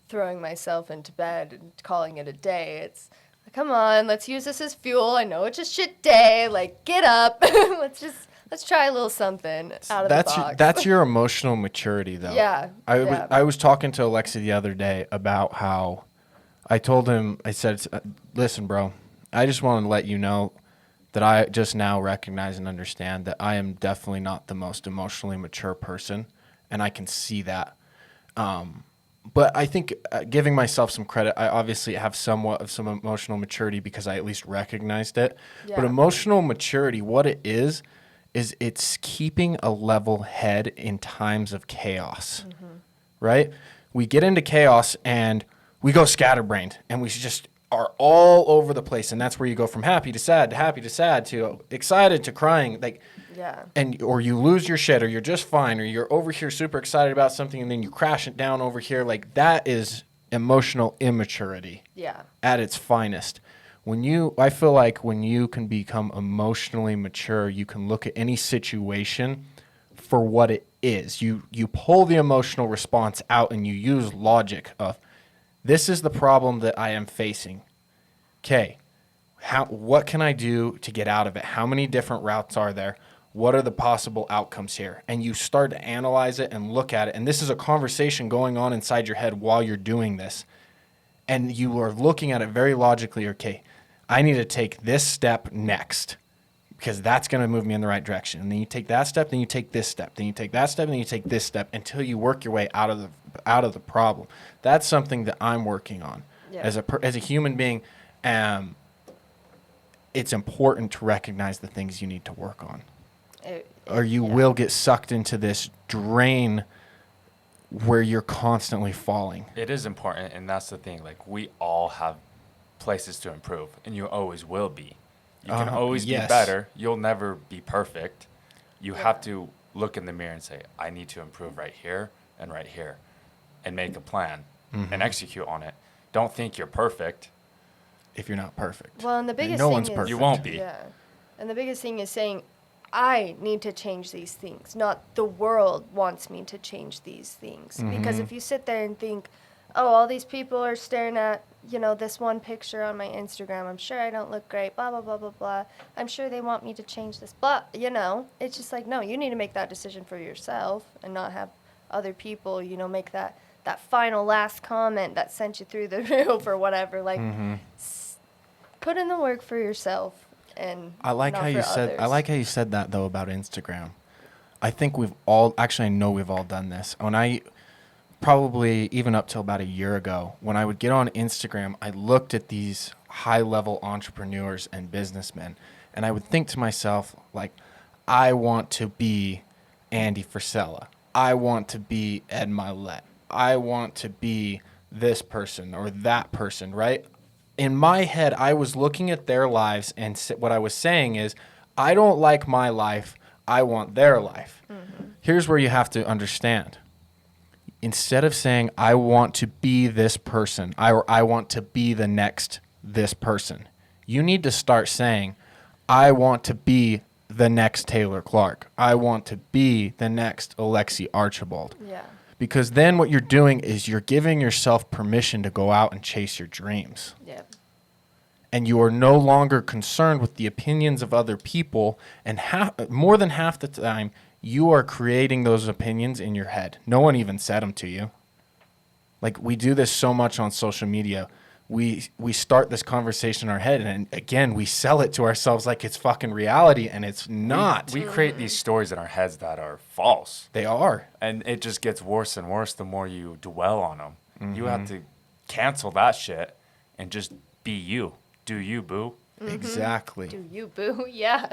throwing myself into bed and calling it a day. It's like, come on, let's use this as fuel. I know it's a shit day. Like, get up. let's try a little something out of the box. That's your emotional maturity, though. Yeah, yeah. I was talking to Alexa the other day about how I told him, I said, listen, bro, I just want to let you know that I just now recognize and understand that I am definitely not the most emotionally mature person, and I can see that. But I think giving myself some credit, I obviously have somewhat of some emotional maturity because I at least recognized it. Yeah. But emotional maturity, what it is it's keeping a level head in times of chaos, right? We get into chaos and we go scatterbrained and we just are all over the place. And that's where you go from happy to sad to excited to crying. Like, Yeah. or you lose your shit, or you're just fine, or you're over here super excited about something, and then you crash it down over here. Like, that is emotional immaturity Yeah. at its finest. I feel like when you can become emotionally mature, you can look at any situation for what it is. You pull the emotional response out and you use logic of, this is the problem that I am facing. Okay, what can I do to get out of it? How many different routes are there? What are the possible outcomes here? And you start to analyze it and look at it. And this is a conversation going on inside your head while you're doing this. And you are looking at it very logically. Okay, I need to take this step next because that's going to move me in the right direction. And then you take that step, then you take this step, then you take that step, then you take this step until you work your way out of the problem. That's something that I'm working on as a human being. It's important to recognize the things you need to work on, or you will get sucked into this drain where you're constantly falling. It is important, and that's the thing. Like, we all have places to improve, and you always will be. You can always be better. You'll never be perfect. You have to look in the mirror and say, I need to improve right here, and make a plan and execute on it. Don't think you're perfect. If you're not perfect. Well, and the biggest no thing one's is, perfect. You won't be. Yeah. And the biggest thing is saying, I need to change these things, not the world wants me to change these things. Because if you sit there and think, oh, all these people are staring at, this one picture on my Instagram. I'm sure I don't look great, blah, blah, blah, blah, blah. I'm sure they want me to change this, blah, It's just like, no, you need to make that decision for yourself and not have other people, make that final last comment that sent you through the roof or whatever. Like, put in the work for yourself. And I like not how you for said. others. I like how you said that though about Instagram. I think we've all actually. I know we've all done this. When I probably even up till about a year ago, when I would get on Instagram, I looked at these high-level entrepreneurs and businessmen, and I would think to myself, like, I want to be Andy Frisella. I want to be Ed Milet. I want to be this person or that person, right? In my head, I was looking at their lives, and what I was saying is, I don't like my life. I want their life. Here's where you have to understand. Instead of saying, I want to be this person, I want to be the next this person, you need to start saying, I want to be the next Taylor Clark. I want to be the next Alexi Archibald. Yeah. Because then what you're doing is you're giving yourself permission to go out and chase your dreams. Yep. And you are no longer concerned with the opinions of other people. And more than half the time, you are creating those opinions in your head. No one even said them to you. Like, we do this so much on social media. We start this conversation in our head, and again, we sell it to ourselves like it's fucking reality, and it's not. We create these stories in our heads that are false. They are. And it just gets worse and worse the more you dwell on them. You have to cancel that shit and just be you. Do you, boo? Exactly. Do you, boo? Yeah.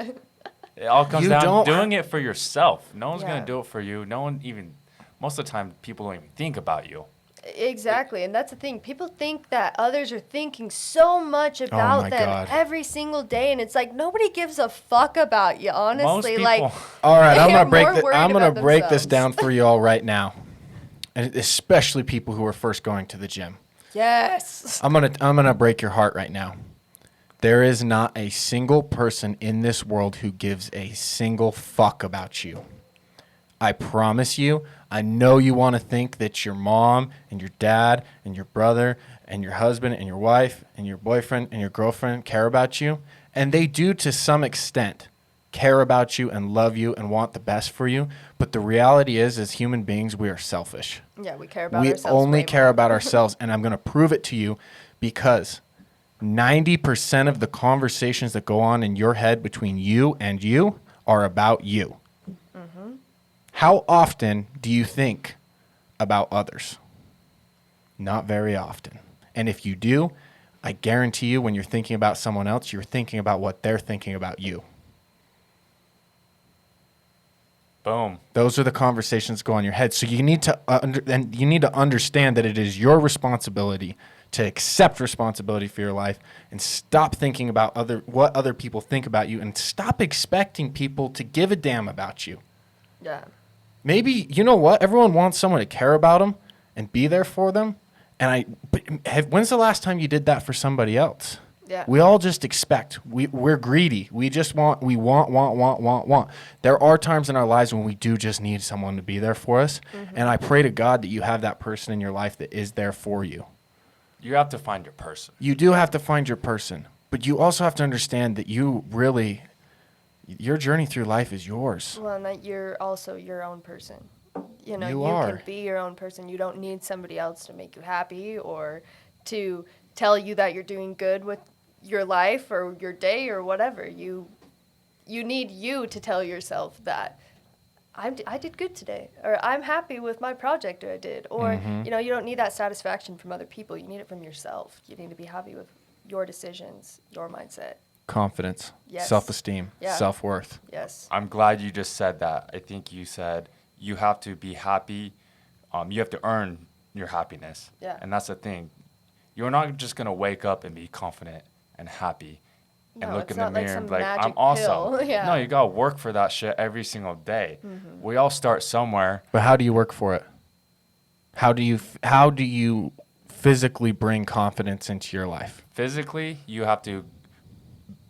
It all comes You down don't- to doing it for yourself. No one's going Yeah. to do it for you. No one even, most of the time, people don't even think about you. Exactly, and that's the thing. People think that others are thinking so much about my them God. every single day, and it's like nobody gives a fuck about you. Honestly, people- like All right, they I'm are gonna break. more worried I'm gonna about break this themselves. down for you all right now, and especially people who are first going to the gym. Yes. I'm gonna break your heart right now. There is not a single person in this world who gives a single fuck about you. I promise you. I know you want to think that your mom and your dad and your brother and your husband and your wife and your boyfriend and your girlfriend care about you, and they do to some extent care about you and love you and want the best for you. But the reality is, as human beings, we are selfish. Yeah, we care about We ourselves. only way care more. about ourselves, and I'm going to prove it to you because 90% of the conversations that go on in your head between you and you are about you. How often do you think about others? Not very often. And if you do, I guarantee you when you're thinking about someone else, you're thinking about what they're thinking about you. Boom. Those are the conversations that go on in your head. So you need to you need to understand that it is your responsibility to accept responsibility for your life and stop thinking about what other people think about you, and stop expecting people to give a damn about you. Yeah. Maybe, you know what? Everyone wants someone to care about them and be there for them. But when's the last time you did that for somebody else? Yeah. We all just expect. We're greedy. We just want. We want. There are times in our lives when we do just need someone to be there for us. And I pray to God that you have that person in your life that is there for you. You have to find your person. You do have to find your person. But you also have to understand that your journey through life is yours. Well, and that you're also your own person. You know, You you are. can be your own person. You don't need somebody else to make you happy or to tell you that you're doing good with your life or your day or whatever. You need you to tell yourself that I did good today, or I'm happy with my project I did, or you know, you don't need that satisfaction from other people. You need it from yourself. You need to be happy with your decisions, your mindset. Confidence, Yes. self-esteem, Yeah. self-worth. Yes. I'm glad you just said that. I think you said you have to be happy. You have to earn your happiness. Yeah. And that's the thing. You're not just going to wake up and be confident and happy and No, look it's in the not like mirror some and be like, I'm magic awesome. pill. Yeah. No, you got to work for that shit every single day. We all start somewhere. But how do you work for it? How do you physically bring confidence into your life? Physically, you have to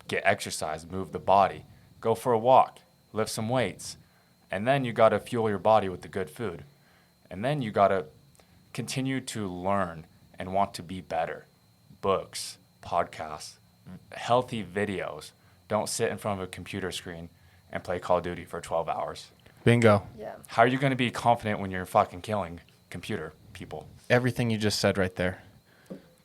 get exercise, move the body, go for a walk, lift some weights. And then you got to fuel your body with the good food. And then you got to continue to learn and want to be better. Books, podcasts, healthy videos. Don't sit in front of a computer screen and play Call of Duty for 12 hours. Bingo. Yeah. How are you going to be confident when you're fucking killing computer people? Everything you just said right there.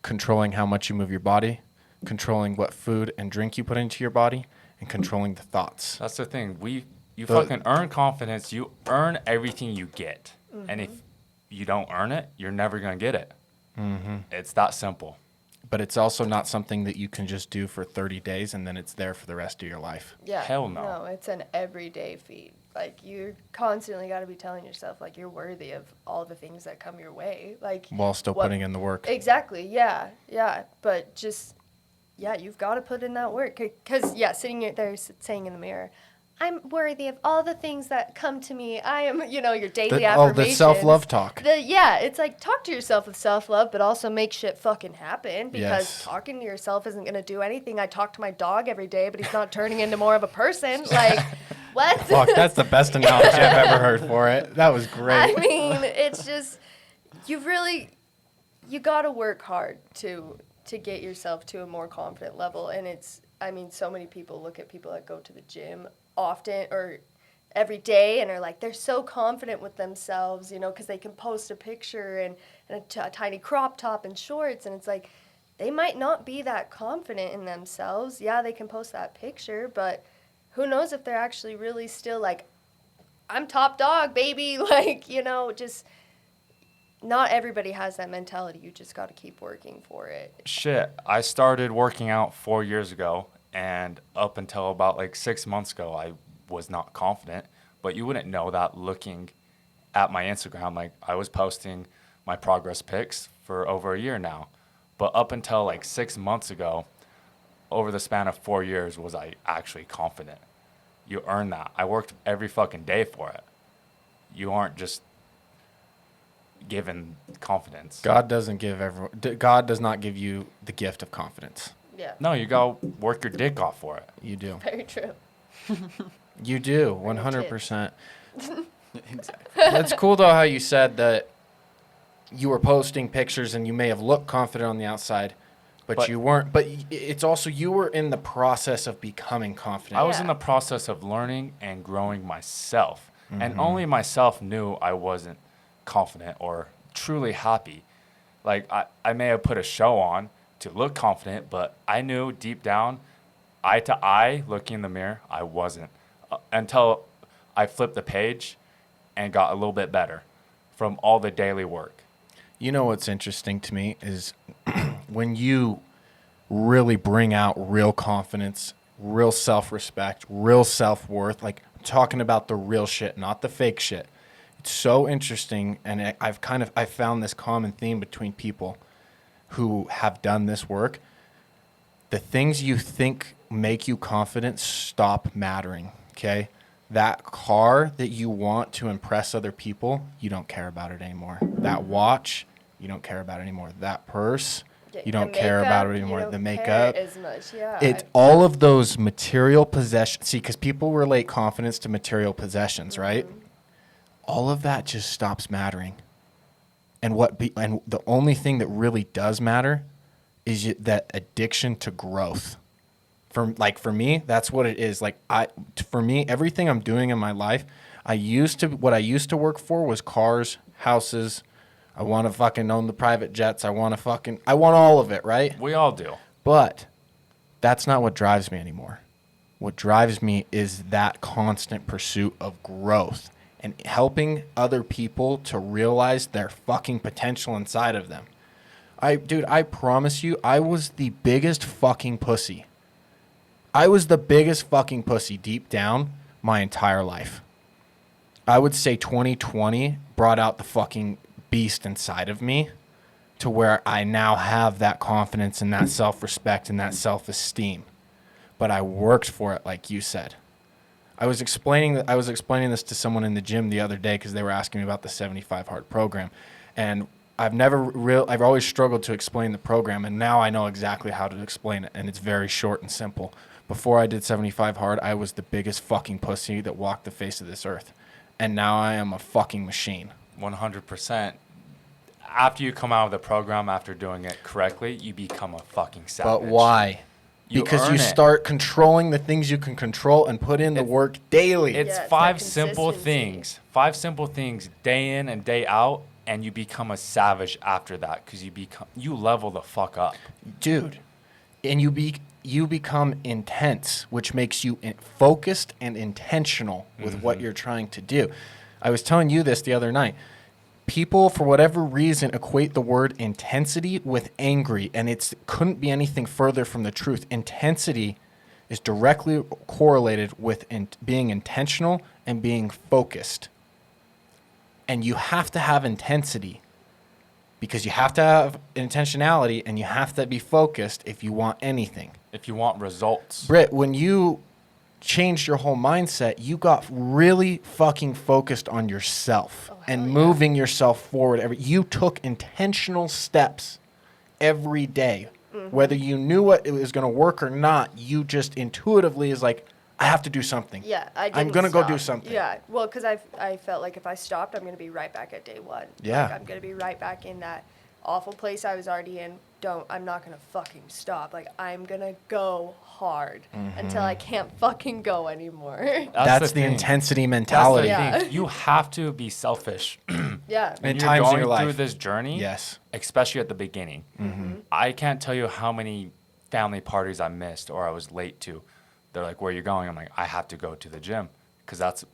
Controlling how much you move your body, controlling what food and drink you put into your body, and controlling the thoughts. That's the thing. You fucking earn confidence. You earn everything you get. And if you don't earn it, you're never going to get it. It's that simple. But it's also not something that you can just do for 30 days and then it's there for the rest of your life. Yeah. Hell no. No, it's an everyday feat. Like, you constantly got to be telling yourself, like, you're worthy of all the things that come your way. Like, While still putting in the work. Exactly. Yeah. Yeah. But just, yeah, you've got to put in that work. Because, yeah, sitting there saying in the mirror, I'm worthy of all the things that come to me. I am, you know, your daily affirmations. The self-love talk. Yeah, it's like, talk to yourself with self-love, but also make shit fucking happen, because Yes. talking to yourself isn't going to do anything. I talk to my dog every day, but he's not turning into more of a person. Like, what? Fuck, that's the best analogy I've ever heard for it. That was great. I mean, it's just, you got to work hard to get yourself to a more confident level. And it's, I mean, so many people look at people that go to the gym often or every day and are like, they're so confident with themselves, you know, because they can post a picture and a tiny crop top and shorts. And it's like, they might not be that confident in themselves. Yeah, they can post that picture, but who knows if they're actually really still like, I'm top dog, baby. Like, you know, just not everybody has that mentality. You just got to keep working for it. Shit, I started working out 4 years ago, and up until about like 6 months ago, I was not confident. But you wouldn't know that looking at my Instagram. Like, I was posting my progress pics for over a year now. But up until like 6 months ago, over the span of 4 years, was I actually confident. You earn that. I worked every fucking day for it. You aren't just given confidence. God does not give you the gift of confidence. Yeah. No, you go work your dick off for it. You do. Very true. You do, 100%. Exactly. That's cool, though, how you said that you were posting pictures and you may have looked confident on the outside, but you weren't. But it's also, you were in the process of becoming confident. I was in Yeah. the process of learning and growing myself. And only myself knew I wasn't confident or truly happy. Like, I may have put a show on to look confident, but I knew deep down, eye to eye, looking in the mirror, I wasn't. Until I flipped the page and got a little bit better from all the daily work. You know what's interesting to me is when you really bring out real confidence, real self-respect, real self-worth, like talking about the real shit, not the fake shit. It's so interesting, and I've found this common theme between people who have done this work. The things you think make you confident stop mattering, okay? That car that you want to impress other people, you don't care about it anymore. That watch, you don't care about it anymore. That purse, You don't The care about it makeup, anymore. You don't The care makeup. as much, yeah. It's all of those material possessions. See, because people relate confidence to material possessions, right? All of that just stops mattering. And and the only thing that really does matter is that addiction to growth. For me, that's what it is. Like for me, everything I'm doing in my life, what I used to work for was cars, houses. I want to fucking own the private jets. I want all of it, right? We all do. But that's not what drives me anymore. What drives me is that constant pursuit of growth and helping other people to realize their fucking potential inside of them. I promise you, I was the biggest fucking pussy. I was the biggest fucking pussy deep down my entire life. I would say 2020 brought out the fucking beast inside of me to where I now have that confidence and that self-respect and that self-esteem. But I worked for it, like you said. I was explaining this to someone in the gym the other day because they were asking me about the 75 Hard program. And I've always struggled to explain the program, and now I know exactly how to explain it, and it's very short and simple. Before I did 75 Hard, I was the biggest fucking pussy that walked the face of this earth. And now I am a fucking machine. 100%. After you come out of the program, after doing it correctly, you become a fucking savage. But why? Because you start controlling the things you can control and put in the work daily. It's Yeah, it's five that simple consistency. things, day in and day out, and you become a savage after that because you level the fuck up. Dude, and you become intense, which makes you focused and intentional with what you're trying to do. I was telling you this the other night. People, for whatever reason, equate the word intensity with angry, and it couldn't be anything further from the truth. Intensity is directly correlated with being intentional and being focused. And you have to have intensity because you have to have intentionality and you have to be focused if you want anything. If you want results. Britt, when you changed your whole mindset, you got really fucking focused on yourself and moving yourself forward. You took intentional steps every day. Whether you knew what it was going to work or not, you just intuitively is like, I have to do something. Yeah, I'm going to go do something. Yeah, well, because I felt like if I stopped, I'm going to be right back at day one. Yeah. Like, I'm going to be right back in that awful place I was already in. I'm not going to fucking stop. Like, I'm going to go hard until I can't fucking go anymore. That's the thing. intensity mentality. Yeah. Thing. You have to be selfish. Yeah. In When you're times of going your life. through this journey, Yes. especially at the beginning, I can't tell you how many family parties I missed or I was late to. They're like, where are you going? I'm like, I have to go to the gym because that's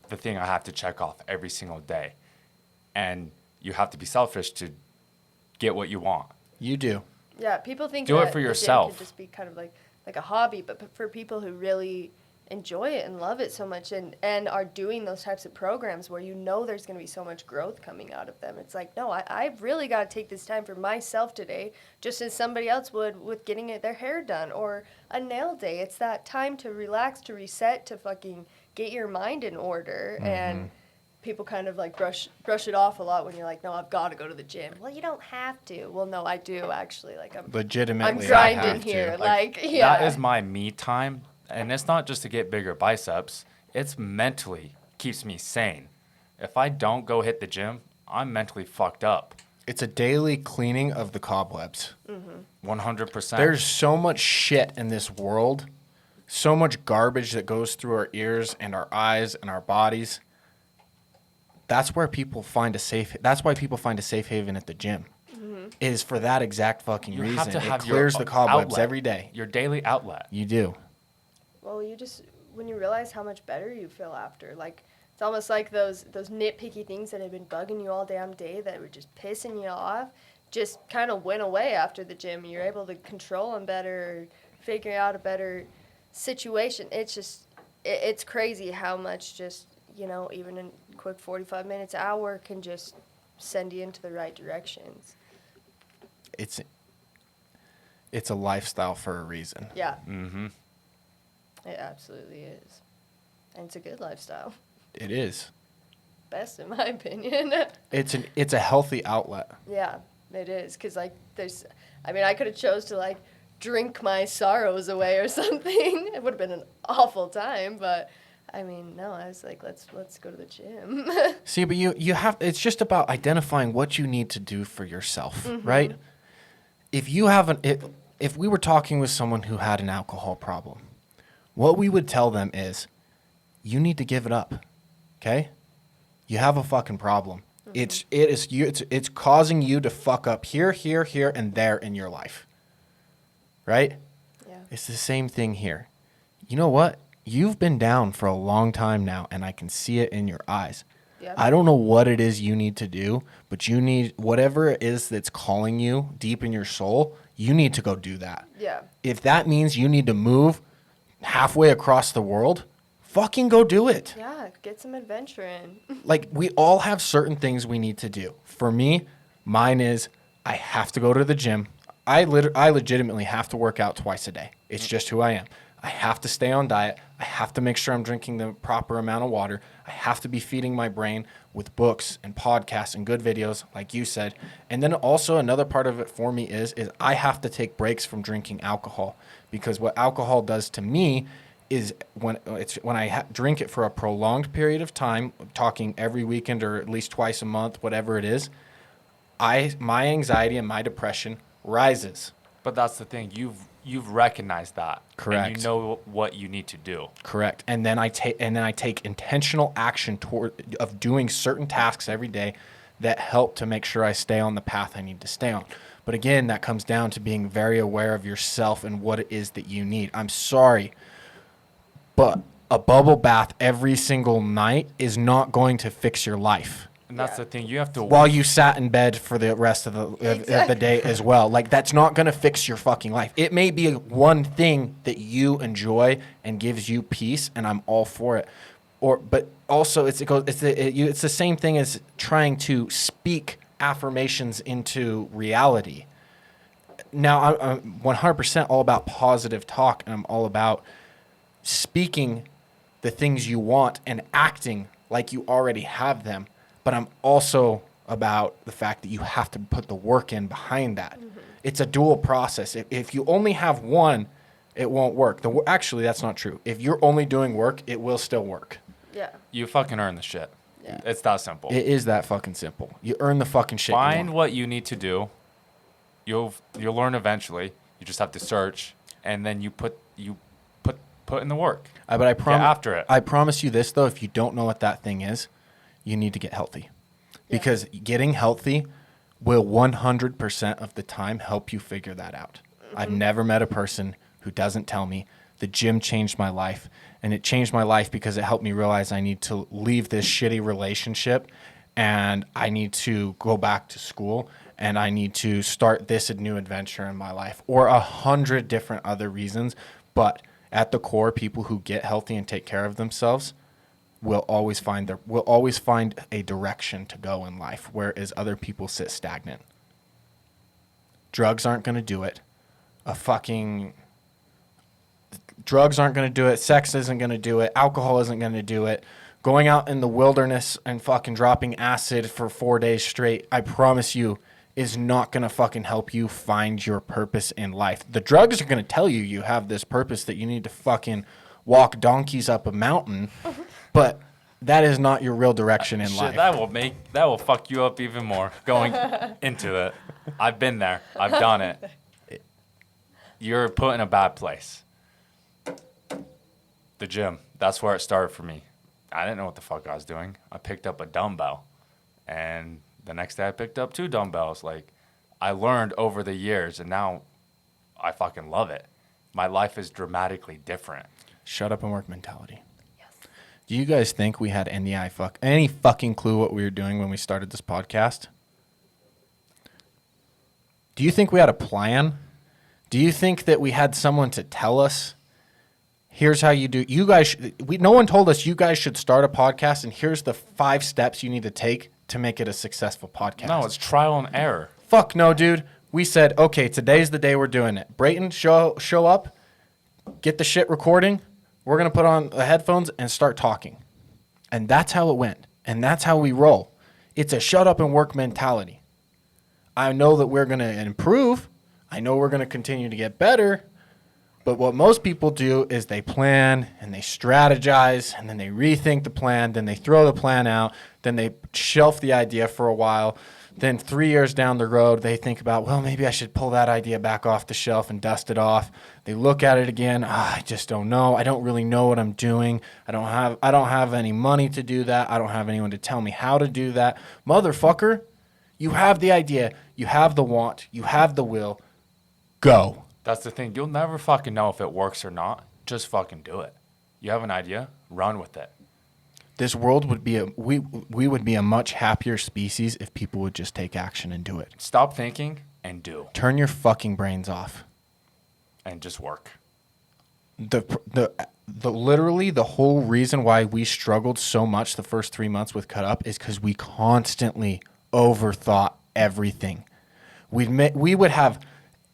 the thing I have to check off every single day. And you have to be selfish to get what you want. You do. Yeah, people think Do it that for the gym yourself. can just be kind of like a hobby, but for people who really enjoy it and love it so much and are doing those types of programs where you know there's going to be so much growth coming out of them, it's like, no, I've really got to take this time for myself today, just as somebody else would with getting their hair done or a nail day. It's that time to relax, to reset, to fucking get your mind in order. And people kind of like brush it off a lot when you're like, no, I've got to go to the gym. Well, you don't have to. Well, no, I do actually. Like I'm Legitimately, I'm I grinding have to. here. Like, yeah. That is my me time. And it's not just to get bigger biceps. It's mentally keeps me sane. If I don't go hit the gym, I'm mentally fucked up. It's a daily cleaning of the cobwebs. 100%. There's so much shit in this world, so much garbage that goes through our ears and our eyes and our bodies. That's where people find a safe. That's why people find a safe haven at the gym. Is for that exact fucking you reason. have to have it clears your the cobwebs outlet, every day. Your daily outlet. You do. Well, when you realize how much better you feel after, like, it's almost like those nitpicky things that have been bugging you all damn day that were just pissing you off, just kind of went away after the gym. You're able to control them better, figure out a better situation. It's crazy how much just, even in quick 45 minutes, hour can just send you into the right directions. It's a lifestyle for a reason. Yeah. Mm-hmm. It absolutely is. And it's a good lifestyle. It is. Best in my opinion. It's a healthy outlet. Yeah, it is. Because, like, I mean, I could have chose to like drink my sorrows away or something. It would have been an awful time, but I mean, no, I was like, let's go to the gym. See, but you have, it's just about identifying what you need to do for yourself, right? If you haven't, if we were talking with someone who had an alcohol problem, what we would tell them is, you need to give it up, okay? You have a fucking problem. It's causing you to fuck up here, here, here, and there in your life, right? Yeah. It's the same thing here. You know what? You've been down for a long time now, and I can see it in your eyes. Yep. I don't know what it is you need to do, but you need, whatever it is that's calling you deep in your soul, you need to go do that. Yeah. If that means you need to move halfway across the world, fucking go do it. Yeah, get some adventure in. Like, we all have certain things we need to do. For me, mine is I have to go to the gym. I legitimately have to work out twice a day. It's just who I am. I have to stay on diet. I have to make sure I'm drinking the proper amount of water. I have to be feeding my brain with books and podcasts and good videos, like you said. And then also another part of it for me is I have to take breaks from drinking alcohol, because what alcohol does to me is when I drink it for a prolonged period of time, talking every weekend or at least twice a month, whatever it is, my anxiety and my depression rises. But that's the thing. You've recognized that. Correct. And you know what you need to do. Correct. And then I take intentional action of doing certain tasks every day that help to make sure I stay on the path I need to stay on. But again, that comes down to being very aware of yourself and what it is that you need. I'm sorry, but a bubble bath every single night is not going to fix your life. And that's the thing. You have to... While you sat in bed for the rest of the day as well. Like, that's not going to fix your fucking life. It may be one thing that you enjoy and gives you peace, and I'm all for it. But also, it's the same thing as trying to speak affirmations into reality. Now, I'm 100% all about positive talk, and I'm all about speaking the things you want and acting like you already have them. But I'm also about the fact that you have to put the work in behind that. Mm-hmm. It's a dual process. If you only have one, it won't work. Actually, that's not true. If you're only doing work, it will still work. Yeah. You fucking earn the shit. Yeah. It's that simple. It is that fucking simple. You earn the fucking shit. Find what you need to do. You'll learn eventually. You just have to search, and then you put in the work. But I promise after it. I promise you this though: if you don't know what that thing is, you need to get healthy. Because getting healthy will 100% of the time help you figure that out. Mm-hmm. I've never met a person who doesn't tell me the gym changed my life. And it changed my life because it helped me realize I need to leave this shitty relationship and I need to go back to school and I need to start this new adventure in my life, or 100 different other reasons. But at the core, people who get healthy and take care of themselves will always find a direction to go in life, whereas other people sit stagnant. Drugs aren't going to do it. Drugs aren't going to do it. Sex isn't going to do it. Alcohol isn't going to do it. Going out in the wilderness and fucking dropping acid for 4 days straight, I promise you, is not going to fucking help you find your purpose in life. The drugs are going to tell you you have this purpose, that you need to fucking walk donkeys up a mountain. But that is not your real direction in life. That will fuck you up even more going into it. I've been there. I've done it. You're put in a bad place. The gym. That's where it started for me. I didn't know what the fuck I was doing. I picked up a dumbbell. And the next day I picked up 2 dumbbells. Like, I learned over the years, and now I fucking love it. My life is dramatically different. Shut up and work mentality. Do you guys think we had any fucking clue what we were doing when we started this podcast? Do you think we had a plan? Do you think that we had someone to tell us, here's how you do? You guys, no one told us you guys should start a podcast, and here's the 5 steps you need to take to make it a successful podcast. No, it's trial and error. Fuck no, dude. We said, okay, today's the day we're doing it. Brayton, show up, get the shit recording. We're going to put on the headphones and start talking. And that's how it went. And that's how we roll. It's a shut up and work mentality. I know that we're going to improve. I know we're going to continue to get better. But what most people do is they plan and they strategize and then they rethink the plan. Then they throw the plan out. Then they shelf the idea for a while. Then 3 years down the road, they think about, well, maybe I should pull that idea back off the shelf and dust it off. They look at it again. I just don't know. I don't really know what I'm doing. I don't have any money to do that. I don't have anyone to tell me how to do that. Motherfucker, you have the idea. You have the want. You have the will. Go. That's the thing. You'll never fucking know if it works or not. Just fucking do it. You have an idea, run with it. This world would be we would be a much happier species if people would just take action and do it. Stop thinking and do. Turn your fucking brains off. And just work. The literally the whole reason why we struggled so much the first 3 months with Cut Up is because we constantly overthought everything. We would have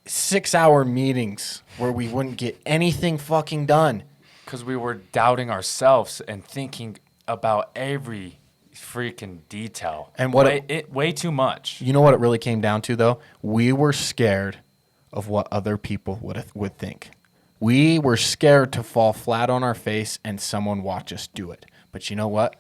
6-hour meetings where we wouldn't get anything fucking done. Because we were doubting ourselves and thinking about every freaking detail. And way too much. You know what it really came down to, though? We were scared of what other people would think. We were scared to fall flat on our face and someone watch us do it. But you know what?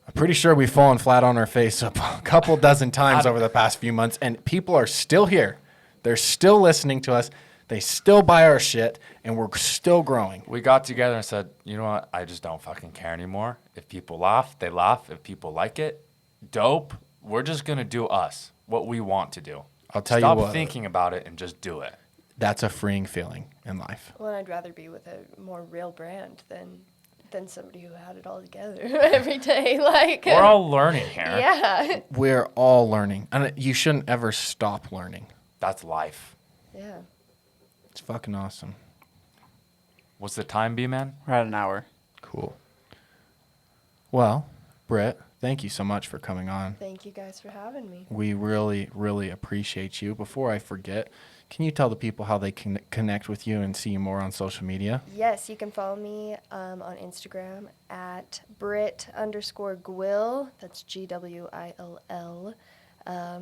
I'm pretty sure we've fallen flat on our face a couple dozen times over the past few months, and people are still here. They're still listening to us. They still buy our shit, and we're still growing. We got together and said, you know what? I just don't fucking care anymore. If people laugh, they laugh. If people like it, dope. We're just going to do us, what we want to do. I'll tell you what. Stop thinking about it and just do it. That's a freeing feeling in life. Well, I'd rather be with a more real brand than somebody who had it all together every day. Like we're all learning here. Yeah. We're all learning. And you shouldn't ever stop learning. That's life. Yeah. It's fucking awesome. What's the time be, man? We're at an hour. Cool. Well, Britt, thank you so much for coming on. Thank you guys for having me. We really, really appreciate you. Before I forget, can you tell the people how they can connect with you and see you more on social media? Yes, you can follow me on Instagram at Britt_Gwill. That's GWILL.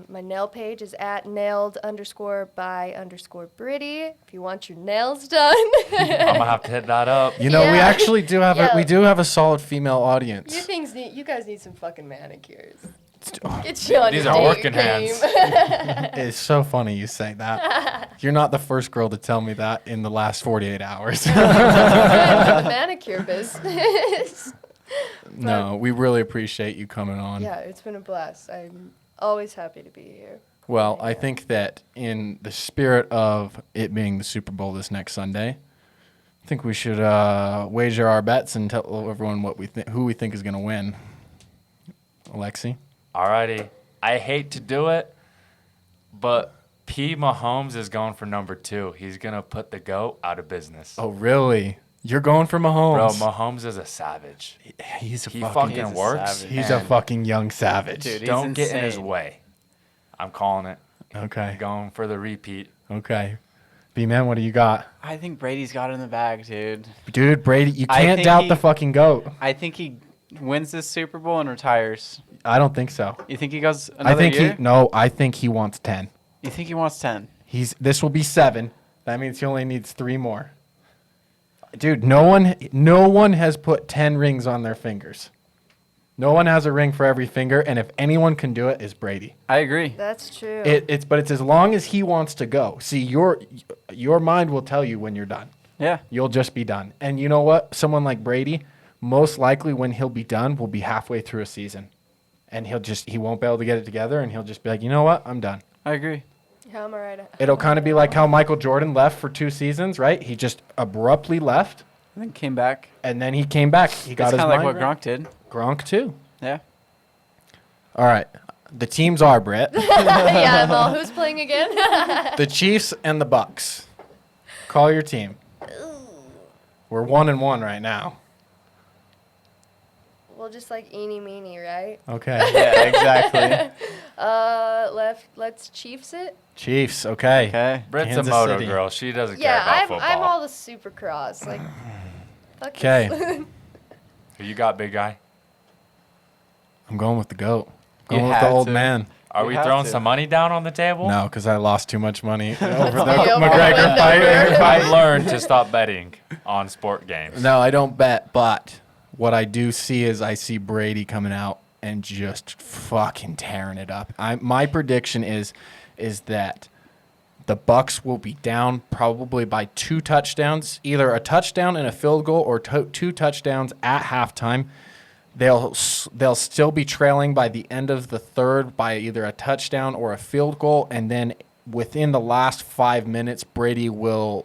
My nail page is at nailed_by_Britty. If you want your nails done. I'm gonna have to hit that up. You know, we Yeah. actually do have Yeah. we do have a solid female audience. You guys need some fucking manicures. Get you on These your are date working game. hands. It's so funny you say that. You're not the first girl to tell me that in the last 48 hours. I'm in the manicure business. No, we really appreciate you coming on. Yeah, it's been a blast. I'm always happy to be here. Well, I think that in the spirit of it being the Super Bowl this next Sunday, I think we should wager our bets and tell everyone who we think is going to win. Alexi? Alrighty. I hate to do it, but P. Mahomes is going for number 2. He's going to put the GOAT out of business. Oh, really? You're going for Mahomes? Bro, Mahomes is a savage. He's a He fucking fucking works. savage. He's a and fucking young savage. Dude, he's Don't get in his insane. way. I'm calling it. Okay. Going for the repeat. Okay. B-Man, what do you got? I think Brady's got it in the bag, dude. Dude, Brady, you I can't think doubt he- the fucking GOAT. I think he wins this Super Bowl and retires. I don't think so. You think he goes another I think year? I think he wants 10. You think he wants 10? This will be 7. That means he only needs 3 more. Dude, no one has put 10 rings on their fingers. No one has a ring for every finger, and if anyone can do it, it's Brady. I agree. That's true. But it's as long as he wants to go. See, your mind will tell you when you're done. Yeah. You'll just be done. And you know what? Someone like Brady, most likely when he'll be done, will be halfway through a season. And he won't be able to get it together, and he'll just be like, you know what? I'm done. I agree. Yeah, I'm all right. It'll kind of be like how Michael Jordan left for 2 seasons, right? He just abruptly left, And then came back. and then he came back. He got It's his kind of like mind what right. Gronk did. Gronk too. Yeah. All right. The teams are, Britt. Yeah, well, who's playing again? The Chiefs and the Bucks. Call your team. We're 1-1 right now. Well, just like eeny meeny, right? Okay. Yeah, exactly. Let's Chiefs it. Chiefs. Okay. Okay. Britt's Kansas a moto City. girl. She doesn't care Yeah, about I'm football. all the Supercross. Like, fuck Okay. this. Who you got, big guy? I'm going with the GOAT. You Going with the had old to. man. Are we have throwing to. some money down on the table? No, because I lost too much money over the Yep. McGregor fight. I've learned to stop betting on sport games. No, I don't bet, but what I do see is I see Brady coming out and just fucking tearing it up. My prediction is that the Bucks will be down probably by 2 touchdowns, either a touchdown and a field goal or 2 touchdowns at halftime. They'll still be trailing by the end of the third by either a touchdown or a field goal, and then within the last 5 minutes, Brady will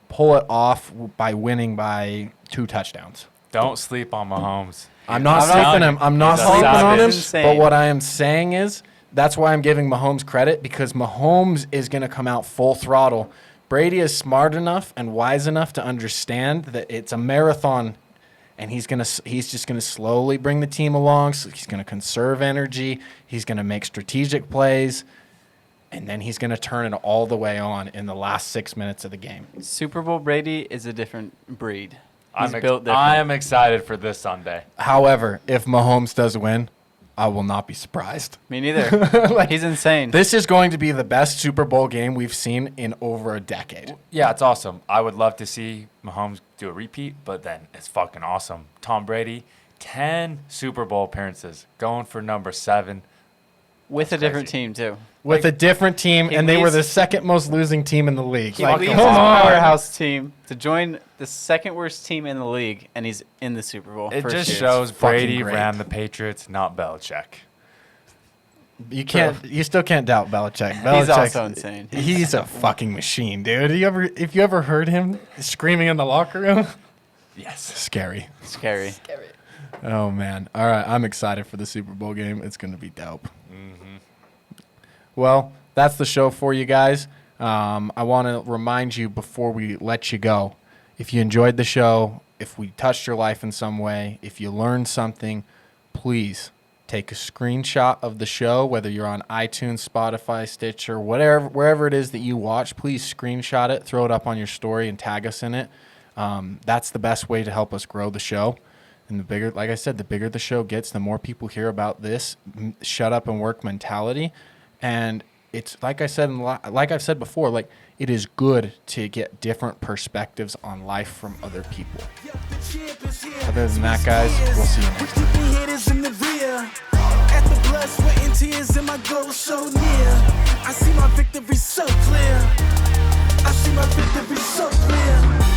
pull it off by winning by 2 touchdowns. Don't sleep on Mahomes. I'm not He's sleeping done. him. I'm not He's a sleeping on him. savage. But what I am saying is that's why I'm giving Mahomes credit, because Mahomes is going to come out full throttle. Brady is smart enough and wise enough to understand that it's a marathon, and he's just gonna slowly bring the team along. So he's gonna conserve energy. He's gonna make strategic plays, and then he's gonna turn it all the way on in the last 6 minutes of the game. Super Bowl Brady is a different breed. He's I'm built different. I am excited for this Sunday. However, if Mahomes does win, I will not be surprised. Me neither. He's insane. This is going to be the best Super Bowl game we've seen in over a decade. Yeah, it's awesome. I would love to see Mahomes do a repeat, but then it's fucking awesome. Tom Brady, 10 Super Bowl appearances, going for number 7. With a That's different crazy. team, too. With a different team, he and they were leaves- the second most losing team in the league. He Like, leaves come his on. powerhouse team to join the second worst team in the league, and he's in the Super Bowl. It First just year. shows fucking Brady great. ran the Patriots, not Belichick. You still can't doubt Belichick. He's Belichick's- also insane. He's a fucking machine, dude. If you ever heard him screaming in the locker room, Yes. scary. Scary. Oh man. All right, I'm excited for the Super Bowl game. It's going to be dope. Well, that's the show for you guys. I want to remind you before we let you go, if you enjoyed the show, if we touched your life in some way, if you learned something, please take a screenshot of the show, whether you're on iTunes, Spotify, Stitcher, wherever it is that you watch. Please screenshot it, throw it up on your story, and tag us in it. That's the best way to help us grow the show. And the bigger, like I said, the bigger the show gets, the more people hear about this shut up and work mentality. And it's like I said, like I've said before, like it is good to get different perspectives on life from other people. Other than that, guys, we'll see you next time. Keeping haters in the rear. At the blood, sweat, and tears, and my goal so near. I see my victory so clear. I see my victory so clear.